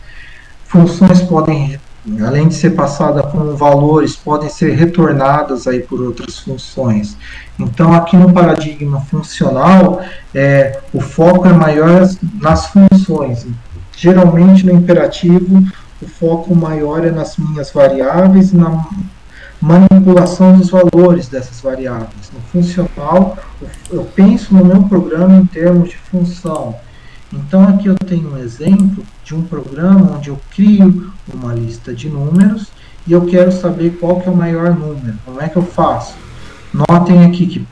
Funções podem, além de ser passadas como valores, podem ser retornadas aí por outras funções. Então, aqui no paradigma funcional, o foco é maior nas funções. Geralmente, no imperativo, o foco maior é nas minhas variáveis e na manipulação dos valores dessas variáveis. No funcional, eu penso no meu programa em termos de função. Então, aqui eu tenho um exemplo de um programa onde eu crio uma lista de números e eu quero saber qual que é o maior número. Como é que eu faço? Notem aqui que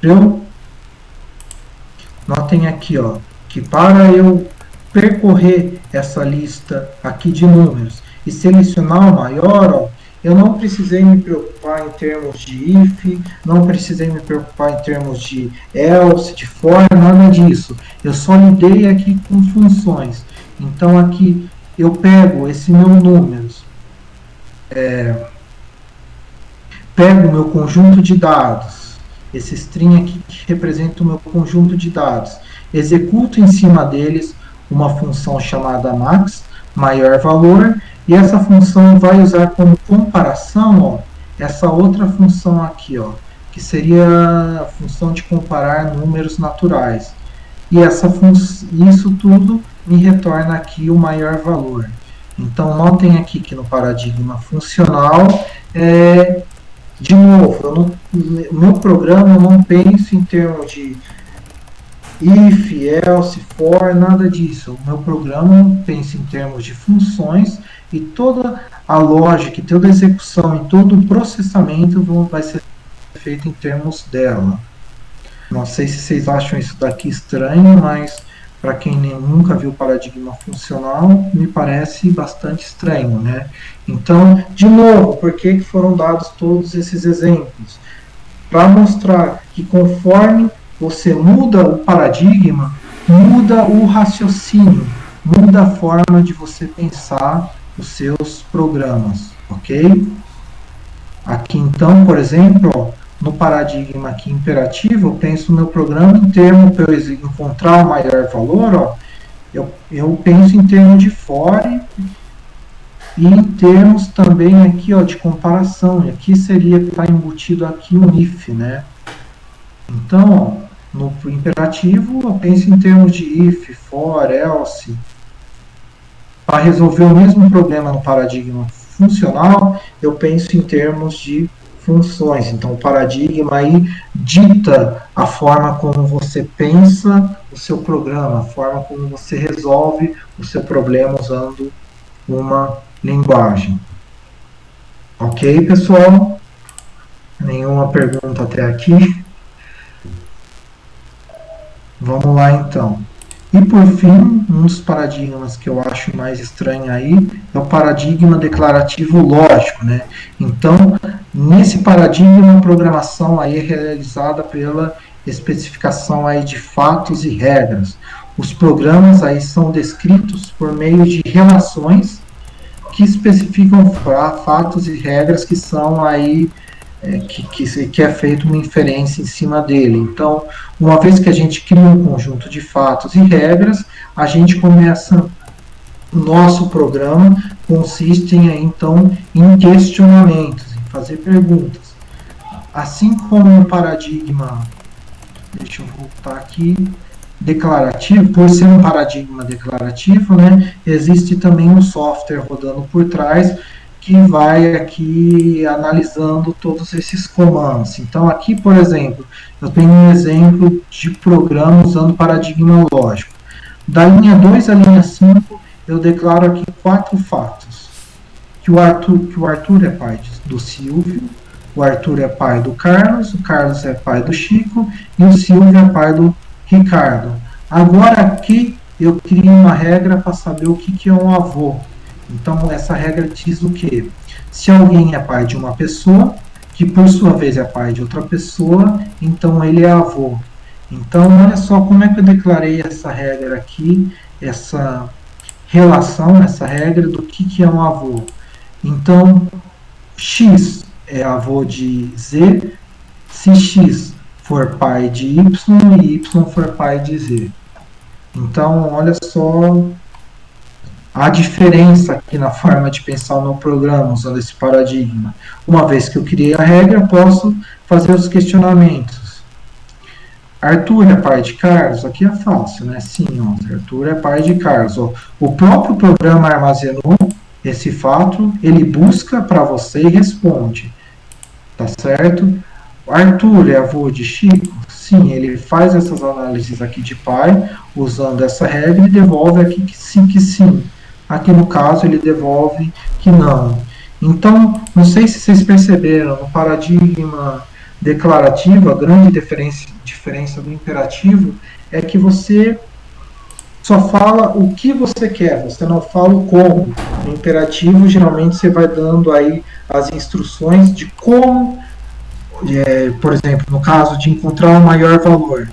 que para eu percorrer essa lista aqui de números e selecionar o maior, ó, eu não precisei me preocupar em termos de if, não precisei me preocupar em termos de else, de for, nada disso. Eu só lidei aqui com funções. Então aqui eu pego esse meu números, pego o meu conjunto de dados, esse string aqui que representa o meu conjunto de dados, executo em cima deles uma função chamada max, maior valor, e essa função vai usar como comparação, ó, essa outra função aqui, ó, que seria a função de comparar números naturais. E isso tudo me retorna aqui o maior valor. Então, notem aqui que no paradigma funcional, de novo, o meu programa eu não penso em termos de if, else, for, nada disso. O meu programa pensa em termos de funções e toda a lógica, toda a execução e todo o processamento vai ser feito em termos dela. Não sei se vocês acham isso daqui estranho, mas para quem nunca viu paradigma funcional, me parece bastante estranho, né? Então, de novo, por que foram dados todos esses exemplos? Para mostrar que conforme você muda o paradigma, muda o raciocínio, muda a forma de você pensar os seus programas, ok? Aqui então, por exemplo, ó, no paradigma aqui imperativo, eu penso no meu programa em termos, para eu encontrar o maior valor, ó, eu penso em termos de for e em termos também aqui, ó, de comparação. E aqui seria estar embutido aqui um if, né? Então, ó, no imperativo, eu penso em termos de if, for, else. Para resolver o mesmo problema no paradigma funcional, eu penso em termos de funções. Então, o paradigma aí dita a forma como você pensa o seu programa, a forma como você resolve o seu problema usando uma linguagem. Ok, pessoal? Nenhuma pergunta até aqui? Vamos lá, então. E, por fim, um dos paradigmas que eu acho mais estranho aí é o paradigma declarativo lógico, né? Então, nesse paradigma, a programação aí é realizada pela especificação aí de fatos e regras. Os programas aí são descritos por meio de relações que especificam fatos e regras que são aí que é feita uma inferência em cima dele. Então, uma vez que a gente cria um conjunto de fatos e regras, a gente começa, o nosso programa consiste então em questionamentos, em fazer perguntas. Assim como no paradigma, deixa eu voltar aqui, declarativo, por ser um paradigma declarativo, né, existe também um software rodando por trás que vai aqui analisando todos esses comandos. Então, aqui, por exemplo, eu tenho um exemplo de programa usando paradigma lógico. Da linha 2 à linha 5, eu declaro aqui 4 fatos. Que o Arthur é pai do Silvio, o Arthur é pai do Carlos, o Carlos é pai do Chico e o Silvio é pai do Ricardo. Agora aqui eu crio uma regra para saber o que é um avô. Então, essa regra diz o quê? Se alguém é pai de uma pessoa, que por sua vez é pai de outra pessoa, então ele é avô. Então, olha só como é que eu declarei essa regra aqui, essa relação, essa regra do que é um avô. Então, X é avô de Z, se X for pai de Y e Y for pai de Z. Então, olha só a diferença aqui na forma de pensar o meu programa, usando esse paradigma. Uma vez que eu criei a regra, posso fazer os questionamentos. Arthur é pai de Carlos? Aqui é fácil, né? Sim, ó, Arthur é pai de Carlos. Ó, o próprio programa armazenou esse fato, ele busca para você e responde. Tá certo? Arthur é avô de Chico? Sim, ele faz essas análises aqui de pai, usando essa regra e devolve aqui que sim, que sim. Aqui no caso ele devolve que não. Então, não sei se vocês perceberam, no paradigma declarativo, a grande diferença do imperativo é que você só fala o que você quer, você não fala o como. No imperativo, geralmente você vai dando aí as instruções de como, por exemplo, no caso de encontrar o maior valor.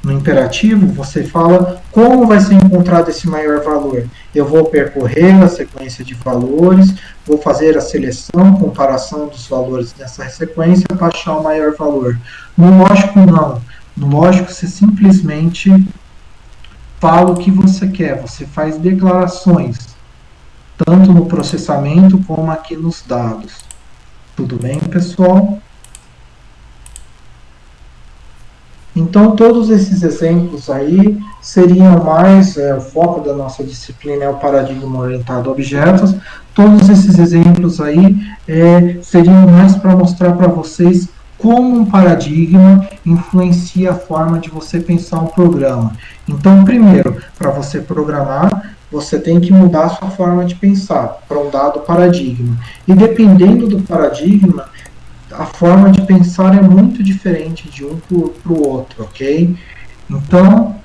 No imperativo, você fala como vai ser encontrado esse maior valor. Eu vou percorrer a sequência de valores, vou fazer a seleção, comparação dos valores nessa sequência para achar o maior valor. No lógico, não. No lógico, você simplesmente fala o que você quer, você faz declarações, tanto no processamento como aqui nos dados. Tudo bem, pessoal? Então, todos esses exemplos aí seriam mais, o foco da nossa disciplina é o paradigma orientado a objetos, todos esses exemplos aí seriam mais para mostrar para vocês como um paradigma influencia a forma de você pensar um programa. Então, primeiro, para você programar, você tem que mudar a sua forma de pensar para um dado paradigma. E dependendo do paradigma, a forma de pensar é muito diferente de um para o outro, ok? Então,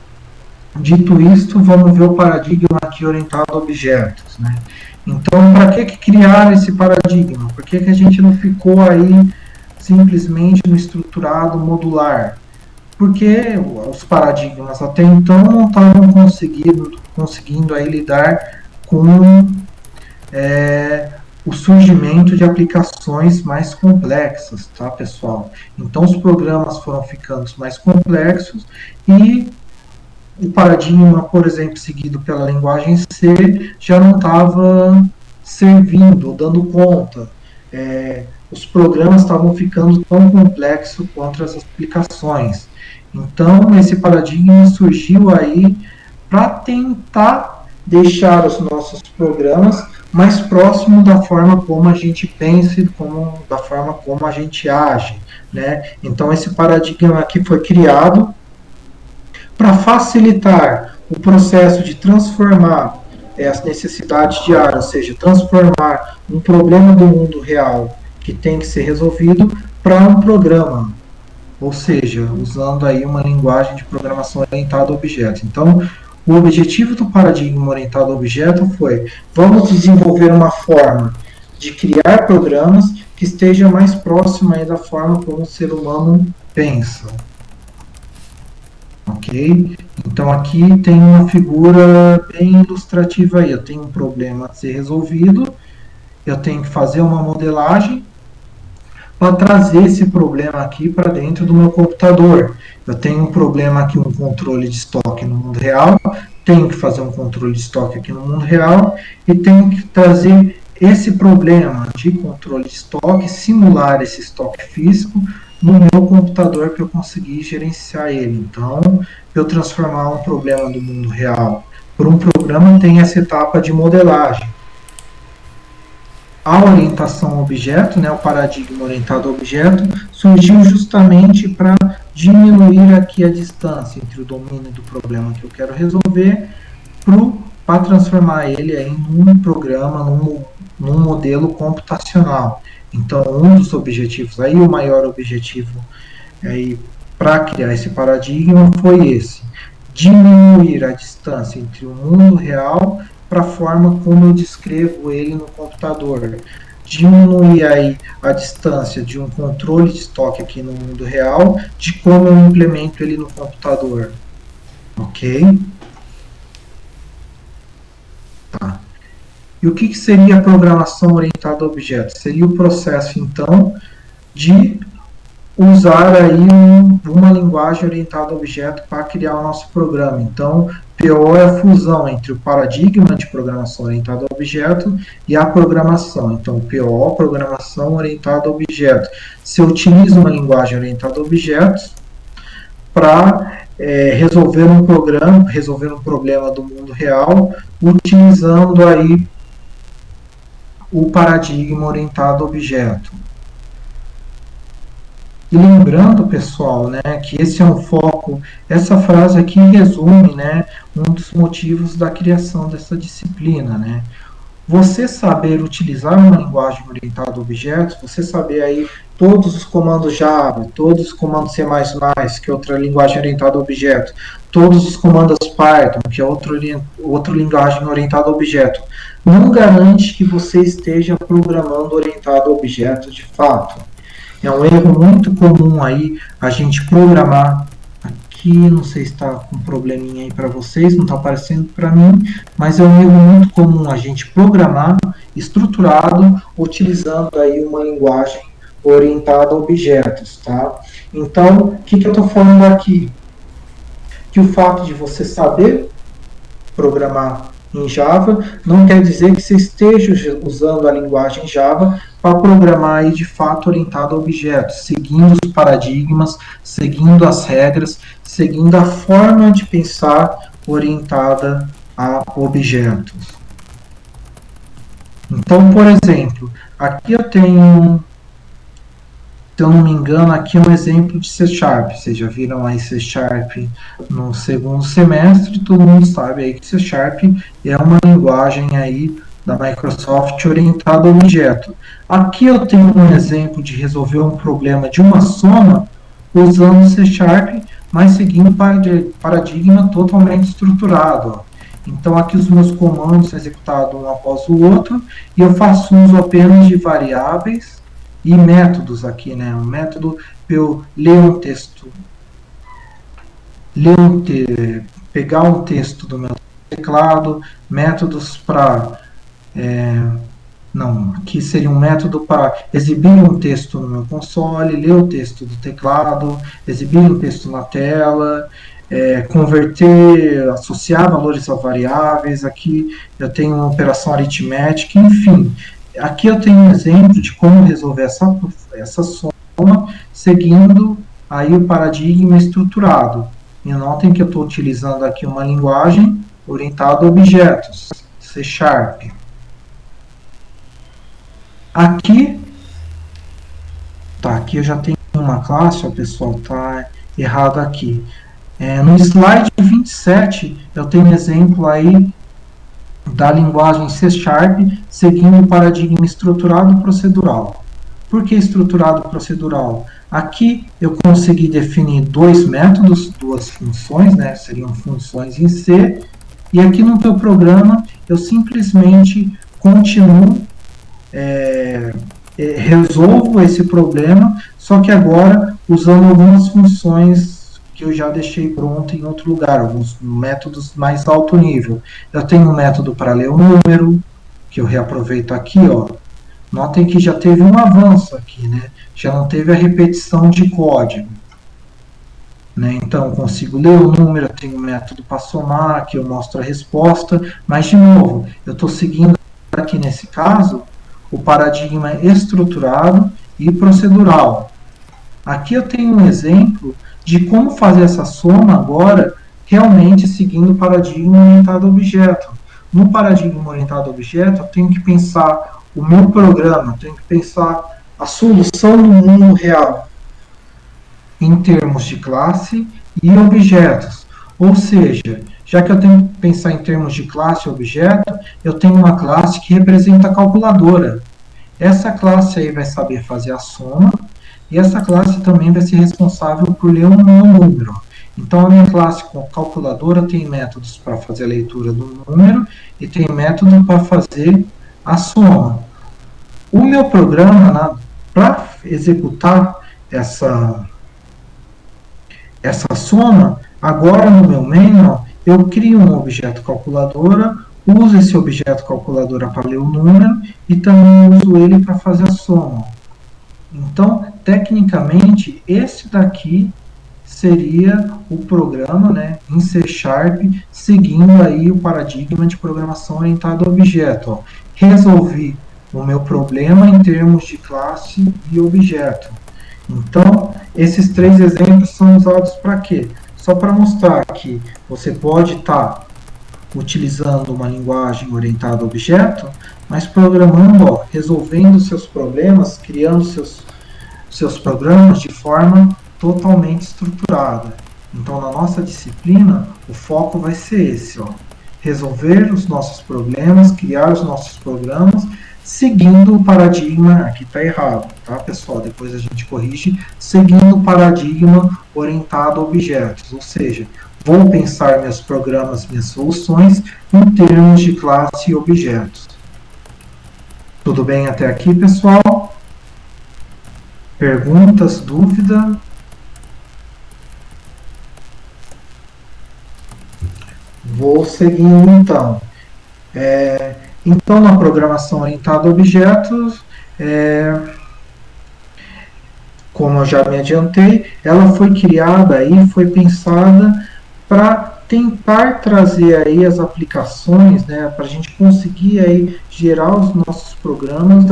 dito isto, vamos ver o paradigma aqui orientado a objetos, né? Então, para que criar esse paradigma? Por que a gente não ficou aí simplesmente no estruturado modular? Porque os paradigmas até então não estavam conseguindo aí lidar com o surgimento de aplicações mais complexas, tá, pessoal? Então, os programas foram ficando mais complexos e o paradigma, por exemplo, seguido pela linguagem C, já não estava servindo, dando conta. Os programas estavam ficando tão complexos quanto as aplicações. Então, esse paradigma surgiu aí para tentar deixar os nossos programas mais próximo da forma como a gente pensa e da forma como a gente age, né? Então esse paradigma aqui foi criado para facilitar o processo de transformar as necessidades diárias, ou seja, transformar um problema do mundo real que tem que ser resolvido para um programa, ou seja, usando aí uma linguagem de programação orientada a objetos. Então, o objetivo do paradigma orientado a objeto foi: vamos desenvolver uma forma de criar programas que esteja mais próxima aí da forma como o ser humano pensa. Ok? Então aqui tem uma figura bem ilustrativa aí. Eu tenho um problema a ser resolvido, eu tenho que fazer uma modelagem para trazer esse problema aqui para dentro do meu computador. Eu tenho um problema aqui, um controle de estoque no mundo real, tenho que fazer um controle de estoque aqui no mundo real e tenho que trazer esse problema de controle de estoque, simular esse estoque físico no meu computador para eu conseguir gerenciar ele. Então, eu transformar um problema do mundo real por um programa, tem essa etapa de modelagem. A orientação ao objeto, né, o paradigma orientado ao objeto, surgiu justamente para diminuir aqui a distância entre o domínio do problema que eu quero resolver para transformar ele aí num programa, num modelo computacional. Então, um dos objetivos, aí o maior objetivo para criar esse paradigma foi esse: diminuir a distância entre o mundo real para a forma como eu descrevo ele no computador. Diminuir aí a distância de um controle de estoque aqui no mundo real, de como eu implemento ele no computador. Ok? Tá. E o que seria a programação orientada a objetos? Seria o processo, então, de usar aí uma linguagem orientada a objeto para criar o nosso programa. Então, PO é a fusão entre o paradigma de programação orientada a objeto e a programação. Então, PO, programação orientada a objeto. Se eu utilizo uma linguagem orientada a objetos para resolver um programa, resolver um problema do mundo real, utilizando aí o paradigma orientado a objeto. E lembrando, pessoal, né, que esse é um foco, essa frase aqui resume, né, um dos motivos da criação dessa disciplina, né. Você saber utilizar uma linguagem orientada a objetos, você saber aí todos os comandos Java, todos os comandos C++, que é outra linguagem orientada a objeto, todos os comandos Python, que é outra linguagem orientada a objeto, não garante que você esteja programando orientado a objetos de fato. É um erro muito comum aí a gente programar. Aqui, não sei se está com um probleminha aí para vocês, não está aparecendo para mim, mas é um erro muito comum a gente programar estruturado utilizando aí uma linguagem orientada a objetos, tá? Então, o que eu estou falando aqui? Que o fato de você saber programar em Java não quer dizer que você esteja usando a linguagem Java para programar aí de fato orientado a objetos, seguindo os paradigmas, seguindo as regras, seguindo a forma de pensar orientada a objetos. Então, por exemplo, aqui eu tenho, se eu não me engano, aqui um exemplo de C Sharp. Vocês já viram aí C Sharp no segundo semestre, todo mundo sabe aí que C Sharp é uma linguagem aí da Microsoft orientada a objeto. Aqui eu tenho um exemplo de resolver um problema de uma soma usando C Sharp, mas seguindo paradigma totalmente estruturado. Então aqui os meus comandos são executados um após o outro e eu faço uso apenas de variáveis e métodos aqui, né? Um método para eu ler um texto, pegar um texto do meu teclado, métodos para aqui seria um método para exibir um texto no meu console, ler o texto do teclado, exibir um texto na tela, converter, associar valores a variáveis. Aqui eu tenho uma operação aritmética, enfim. Aqui eu tenho um exemplo de como resolver essa soma seguindo aí o paradigma estruturado. E notem que eu estou utilizando aqui uma linguagem orientada a objetos, C Sharp. Aqui eu já tenho uma classe, ó, pessoal, tá errado aqui. No slide 27, eu tenho um exemplo aí da linguagem C Sharp seguindo o paradigma estruturado procedural. Por que estruturado procedural? Aqui eu consegui definir dois métodos, duas funções, né? Seriam funções em C, e aqui no teu programa eu simplesmente continuo, resolvo esse problema, só que agora usando algumas funções que eu já deixei pronto em outro lugar, alguns métodos mais alto nível. Eu tenho um método para ler o número, que eu reaproveito aqui, ó. Notem que já teve um avanço aqui, né? Já não teve a repetição de código. Né? Então, eu consigo ler o número, eu tenho um método para somar, que eu mostro a resposta, mas, de novo, eu estou seguindo aqui nesse caso o paradigma estruturado e procedural. Aqui eu tenho um exemplo de como fazer essa soma agora realmente seguindo o paradigma orientado a objeto. No paradigma orientado a objeto, eu tenho que pensar o meu programa, eu tenho que pensar a solução no mundo real em termos de classe e objetos. Ou seja, já que eu tenho que pensar em termos de classe e objeto, eu tenho uma classe que representa a calculadora. Essa classe aí vai saber fazer a soma, e essa classe também vai ser responsável por ler um número. Então, a minha classe calculadora tem métodos para fazer a leitura do número e tem método para fazer a soma. O meu programa, para executar essa soma, agora no meu main, eu crio um objeto calculadora, uso esse objeto calculadora para ler o número e também uso ele para fazer a soma. Então, tecnicamente, esse daqui seria o programa, né, em C#, seguindo aí o paradigma de programação orientada a objeto. Ó. Resolvi o meu problema em termos de classe e objeto. Então, esses 3 exemplos são usados para quê? Só para mostrar que você pode estar utilizando uma linguagem orientada a objeto, mas programando, ó, resolvendo seus problemas, criando seus programas de forma totalmente estruturada. Então, na nossa disciplina, o foco vai ser esse, ó, resolver os nossos problemas, criar os nossos programas, seguindo o paradigma, aqui está errado, tá, pessoal? Depois a gente corrige, seguindo o paradigma orientado a objetos, ou seja, vou pensar meus programas, minhas soluções, em termos de classe e objetos. Tudo bem até aqui, pessoal? Perguntas, dúvida? Vou seguindo, então. Então, na programação orientada a objetos, como eu já me adiantei, ela foi criada aí, foi pensada para tentar trazer aí as aplicações, né, para a gente conseguir aí gerar os nossos programas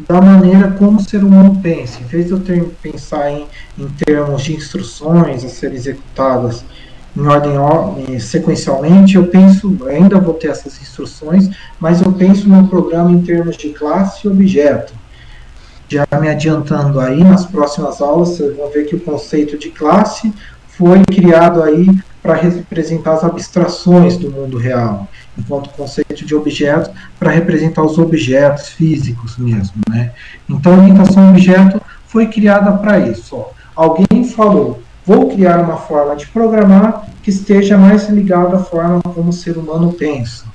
da maneira como o ser humano pensa. Em vez de eu pensar em termos de instruções a serem executadas em ordem sequencialmente, eu penso, ainda vou ter essas instruções, mas eu penso no programa em termos de classe e objeto. Já me adiantando aí, nas próximas aulas, vocês vão ver que o conceito de classe foi criado aí para representar as abstrações do mundo real, enquanto o conceito de objeto para representar os objetos físicos mesmo, né? Então, a orientação a objeto foi criada para isso. Ó. Alguém falou, vou criar uma forma de programar que esteja mais ligada à forma como o ser humano pensa.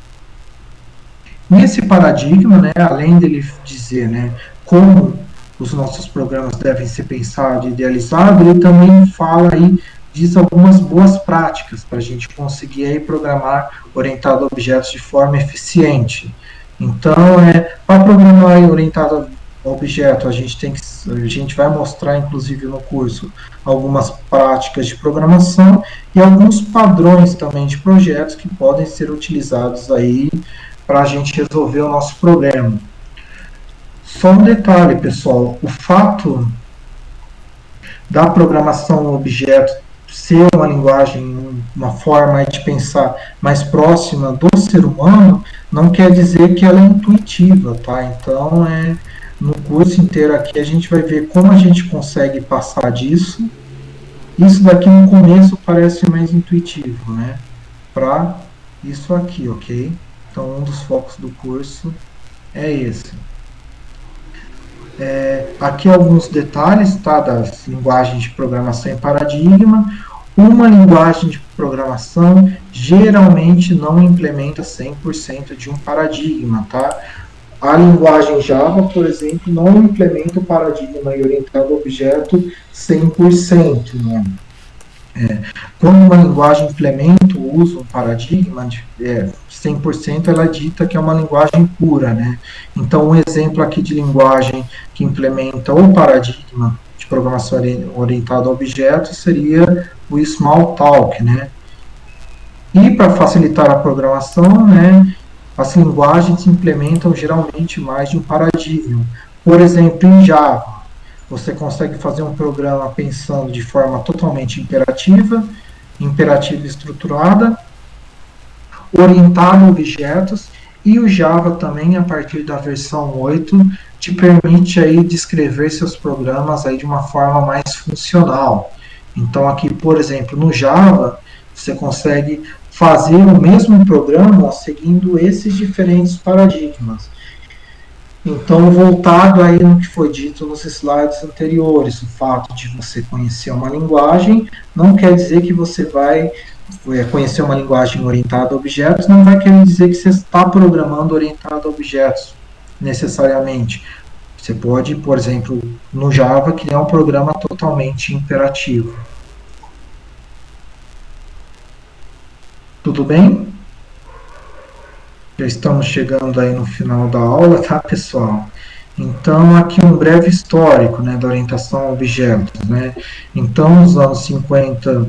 Nesse paradigma, né, além dele dizer, né, como os nossos programas devem ser pensados e idealizados, ele também fala aí, diz algumas boas práticas para a gente conseguir aí programar orientado a objetos de forma eficiente. Então, para programar orientado a objeto, a gente vai mostrar, inclusive no curso, algumas práticas de programação e alguns padrões também de projetos que podem ser utilizados aí para a gente resolver o nosso problema. Só um detalhe, pessoal, o fato da programação objeto ser uma linguagem, uma forma de pensar mais próxima do ser humano, não quer dizer que ela é intuitiva, tá? Então, no curso inteiro aqui a gente vai ver como a gente consegue passar disso. Isso daqui no começo parece mais intuitivo, né? Para isso aqui, ok? Então, um dos focos do curso é esse. Aqui alguns detalhes, tá, das linguagens de programação em paradigma. Uma linguagem de programação geralmente não implementa 100% de um paradigma, tá? A linguagem Java, por exemplo, não implementa o paradigma orientado a objeto 100%, né? Quando uma linguagem implementa o uso do paradigma de 100%, ela dita que é uma linguagem pura, né? Então, um exemplo aqui de linguagem que implementa o paradigma de programação orientada a objetos seria o Smalltalk, né? E para facilitar a programação, né, as linguagens implementam geralmente mais de um paradigma. Por exemplo, em Java, você consegue fazer um programa pensando de forma totalmente imperativa estruturada, orientado a objetos, e o Java também, a partir da versão 8, te permite aí descrever seus programas aí de uma forma mais funcional. Então aqui, por exemplo, no Java, você consegue fazer o mesmo programa seguindo esses diferentes paradigmas. Então, voltado aí no que foi dito nos slides anteriores, o fato de você conhecer uma linguagem não quer dizer que você vai conhecer uma linguagem orientada a objetos, não vai querer dizer que você está programando orientado a objetos, necessariamente. Você pode, por exemplo, no Java, criar um programa totalmente imperativo. Tudo bem? Já estamos chegando aí no final da aula, tá, pessoal? Então, aqui um breve histórico, né, da orientação a objetos, né? Então, nos anos 50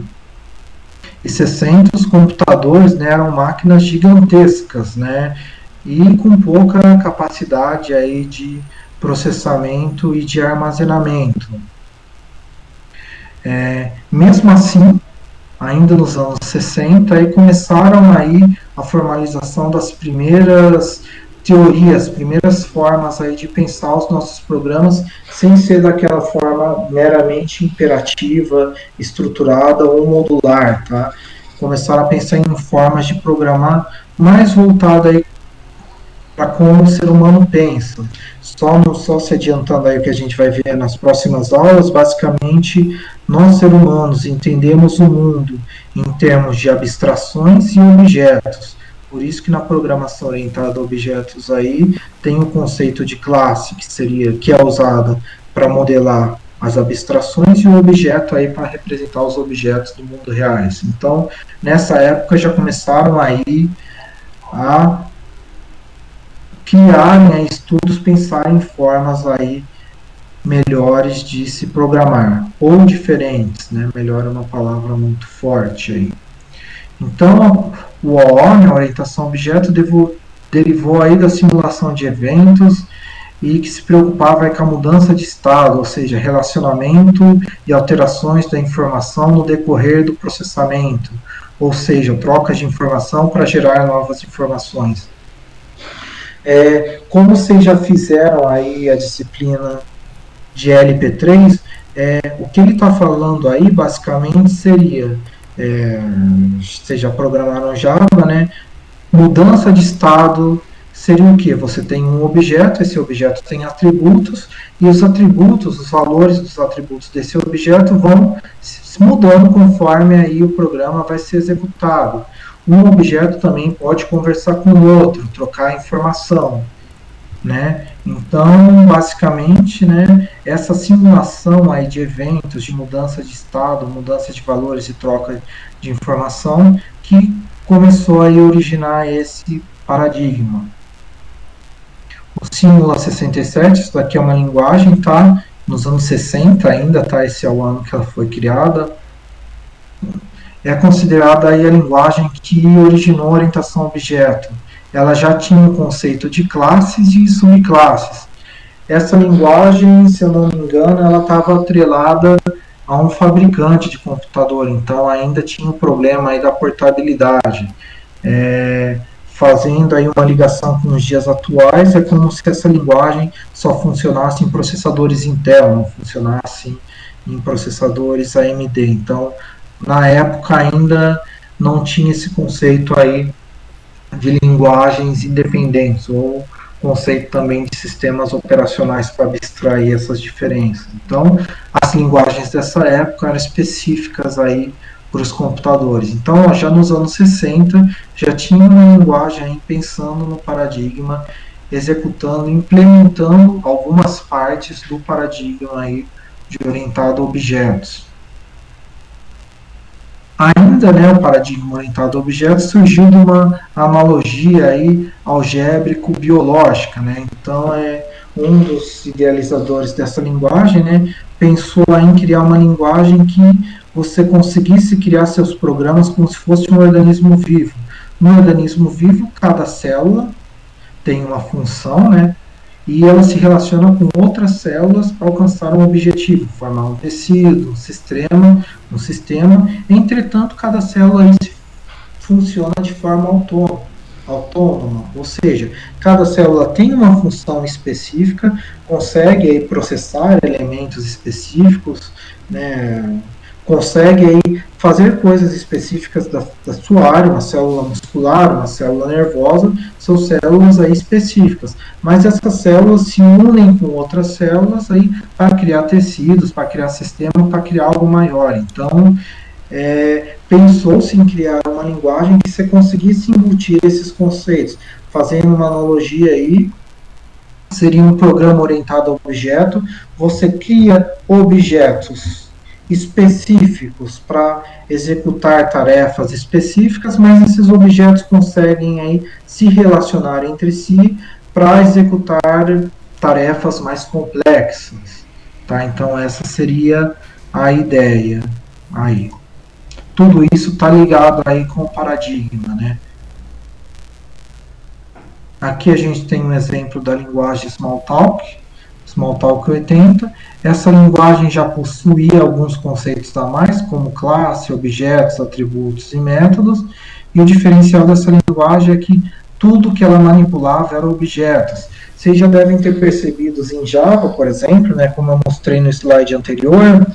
e 60, os computadores, né, eram máquinas gigantescas, né, e com pouca capacidade aí de processamento e de armazenamento. Mesmo assim, ainda nos anos 60, aí começaram aí a formalização das primeiras teorias, primeiras formas aí de pensar os nossos programas sem ser daquela forma meramente imperativa, estruturada ou modular, tá? Começaram a pensar em formas de programar mais voltada aí para como o ser humano pensa. Só se adiantando aí o que a gente vai ver nas próximas aulas, basicamente, nós, seres humanos, entendemos o mundo em termos de abstrações e objetos. Por isso que na programação orientada a objetos aí tem o conceito de classe, que é usada para modelar as abstrações e o objeto aí para representar os objetos do mundo reais. Então, nessa época já começaram aí a criarem estudos, pensarem em formas aí melhores de se programar, ou diferentes, né? Melhor é uma palavra muito forte aí. Então, o OO, né, a orientação a objeto, derivou aí da simulação de eventos e que se preocupava com a mudança de estado, ou seja, relacionamento e alterações da informação no decorrer do processamento, ou seja, trocas de informação para gerar novas informações. Como vocês já fizeram aí a disciplina de LP3, o que ele está falando aí basicamente seria, vocês já programaram Java, né? Mudança de estado seria o que? Você tem um objeto, esse objeto tem atributos, e os atributos, os valores dos atributos desse objeto vão se mudando conforme aí o programa vai ser executado. Um objeto também pode conversar com o outro, trocar informação, né? Então, basicamente, né, essa simulação aí de eventos, de mudança de estado, mudança de valores e troca de informação, que começou a originar esse paradigma. O Simula 67, isso daqui é uma linguagem, tá? Nos anos 60 ainda, tá? Esse é o ano que ela foi criada. É considerada aí a linguagem que originou a orientação a objeto. Ela já tinha o conceito de classes e subclasses. Essa linguagem, se eu não me engano, ela estava atrelada a um fabricante de computador, então ainda tinha o problema aí da portabilidade. Fazendo aí uma ligação com os dias atuais, é como se essa linguagem só funcionasse em processadores Intel, não funcionasse em processadores AMD. Então, na época ainda não tinha esse conceito aí de linguagens independentes, ou conceito também de sistemas operacionais para abstrair essas diferenças. Então, as linguagens dessa época eram específicas aí para os computadores. Então, já nos anos 60, já tinha uma linguagem aí pensando no paradigma, executando, implementando algumas partes do paradigma aí de orientado a objetos. Ainda, né, o paradigma orientado a objetos surgiu de uma analogia aí algébrico-biológica, né? Então, um dos idealizadores dessa linguagem, né, pensou em criar uma linguagem que você conseguisse criar seus programas como se fosse um organismo vivo. No organismo vivo, cada célula tem uma função, né? E ela se relaciona com outras células para alcançar um objetivo, formar um tecido, um sistema. Entretanto, cada célula funciona de forma autônoma, ou seja, cada célula tem uma função específica, consegue aí processar elementos específicos, né, consegue aí fazer coisas específicas da sua área, uma célula muscular, uma célula nervosa, são células aí específicas, mas essas células se unem com outras células aí para criar tecidos, para criar sistema, para criar algo maior. Então, pensou-se em criar uma linguagem que você conseguisse embutir esses conceitos, fazendo uma analogia aí, seria um programa orientado a objeto, você cria objetos específicos para executar tarefas específicas, mas esses objetos conseguem aí se relacionar entre si para executar tarefas mais complexas, tá? Então essa seria a ideia aí. Tudo isso está ligado aí com o paradigma, né? Aqui a gente tem um exemplo da linguagem Smalltalk 80. Essa linguagem já possuía alguns conceitos a mais, como classe, objetos, atributos e métodos, e o diferencial dessa linguagem é que tudo que ela manipulava era objetos. Vocês já devem ter percebido em Java, por exemplo, né, como eu mostrei no slide anterior,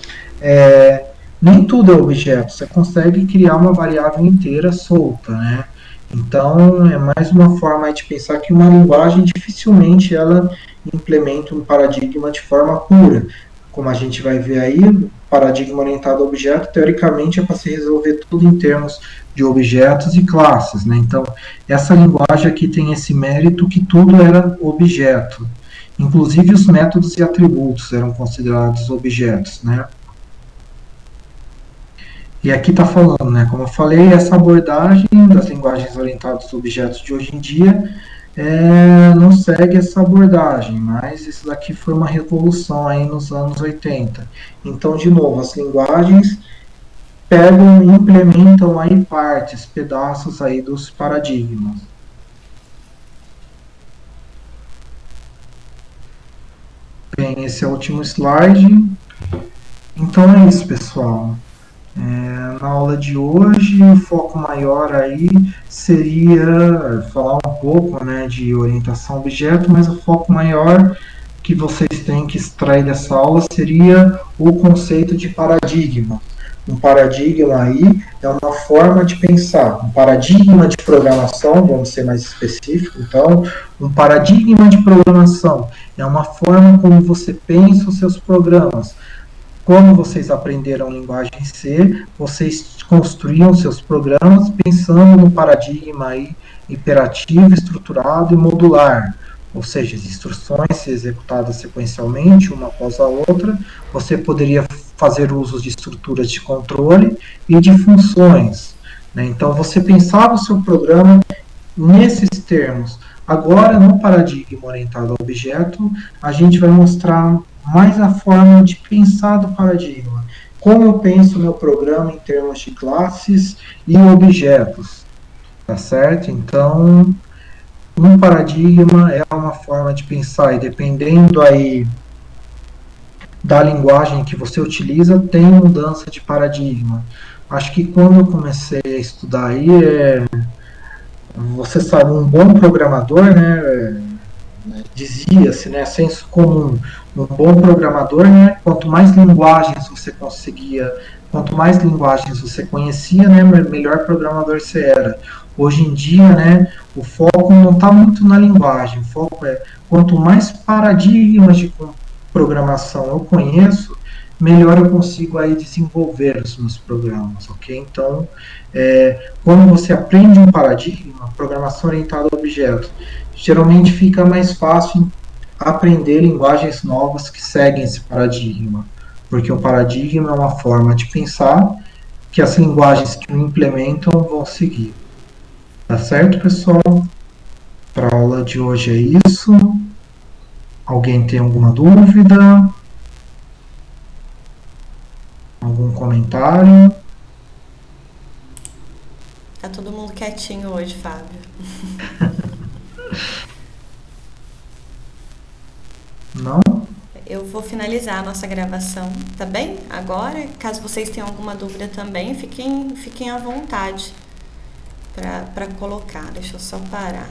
nem tudo é objeto, você consegue criar uma variável inteira solta, né? Então, é mais uma forma de pensar que uma linguagem dificilmente ela implementa um paradigma de forma pura. Como a gente vai ver aí, o paradigma orientado a objeto, teoricamente, é para se resolver tudo em termos de objetos e classes, né? Então, essa linguagem aqui tem esse mérito que tudo era objeto. Inclusive, os métodos e atributos eram considerados objetos, né? E aqui está falando, né, como eu falei, essa abordagem das linguagens orientadas a objetos de hoje em dia não segue essa abordagem, mas isso daqui foi uma revolução aí nos anos 80. Então, de novo, as linguagens pegam e implementam aí partes, pedaços aí dos paradigmas. Bem, esse é o último slide. Então é isso, pessoal. Na aula de hoje, o foco maior aí seria falar um pouco, né, de orientação a objeto, mas o foco maior que vocês têm que extrair dessa aula seria o conceito de paradigma. Um paradigma aí é uma forma de pensar, um paradigma de programação, vamos ser mais específicos, então, um paradigma de programação é uma forma como você pensa os seus programas. Como vocês aprenderam linguagem C, vocês construíam seus programas pensando no paradigma aí, imperativo, estruturado e modular. Ou seja, as instruções executadas sequencialmente, uma após a outra. Você poderia fazer uso de estruturas de controle e de funções, né? Então, você pensava o seu programa nesses termos. Agora, no paradigma orientado a objeto, a gente vai mostrar mais a forma de pensar do paradigma. Como eu penso meu programa em termos de classes e objetos, tá certo? Então, um paradigma é uma forma de pensar e dependendo aí da linguagem que você utiliza, tem mudança de paradigma. Acho que quando eu comecei a estudar aí, você sabe, um bom programador, né, dizia-se, né, senso comum, um bom programador, né, quanto mais linguagens você conseguia, quanto mais linguagens você conhecia, né, melhor programador você era. Hoje em dia, né, o foco não está muito na linguagem, o foco é quanto mais paradigmas de programação eu conheço, melhor eu consigo aí desenvolver os meus programas, ok? Então, quando você aprende um paradigma, programação orientada a objetos, geralmente fica mais fácil aprender linguagens novas que seguem esse paradigma, porque o paradigma é uma forma de pensar que as linguagens que o implementam vão seguir. Tá certo, pessoal? Para a aula de hoje é isso. Alguém tem alguma dúvida? Algum comentário? Tá todo mundo quietinho hoje, Fábio. Não? Eu vou finalizar a nossa gravação, tá bem? Agora, caso vocês tenham alguma dúvida também, fiquem à vontade para colocar. Deixa eu só parar.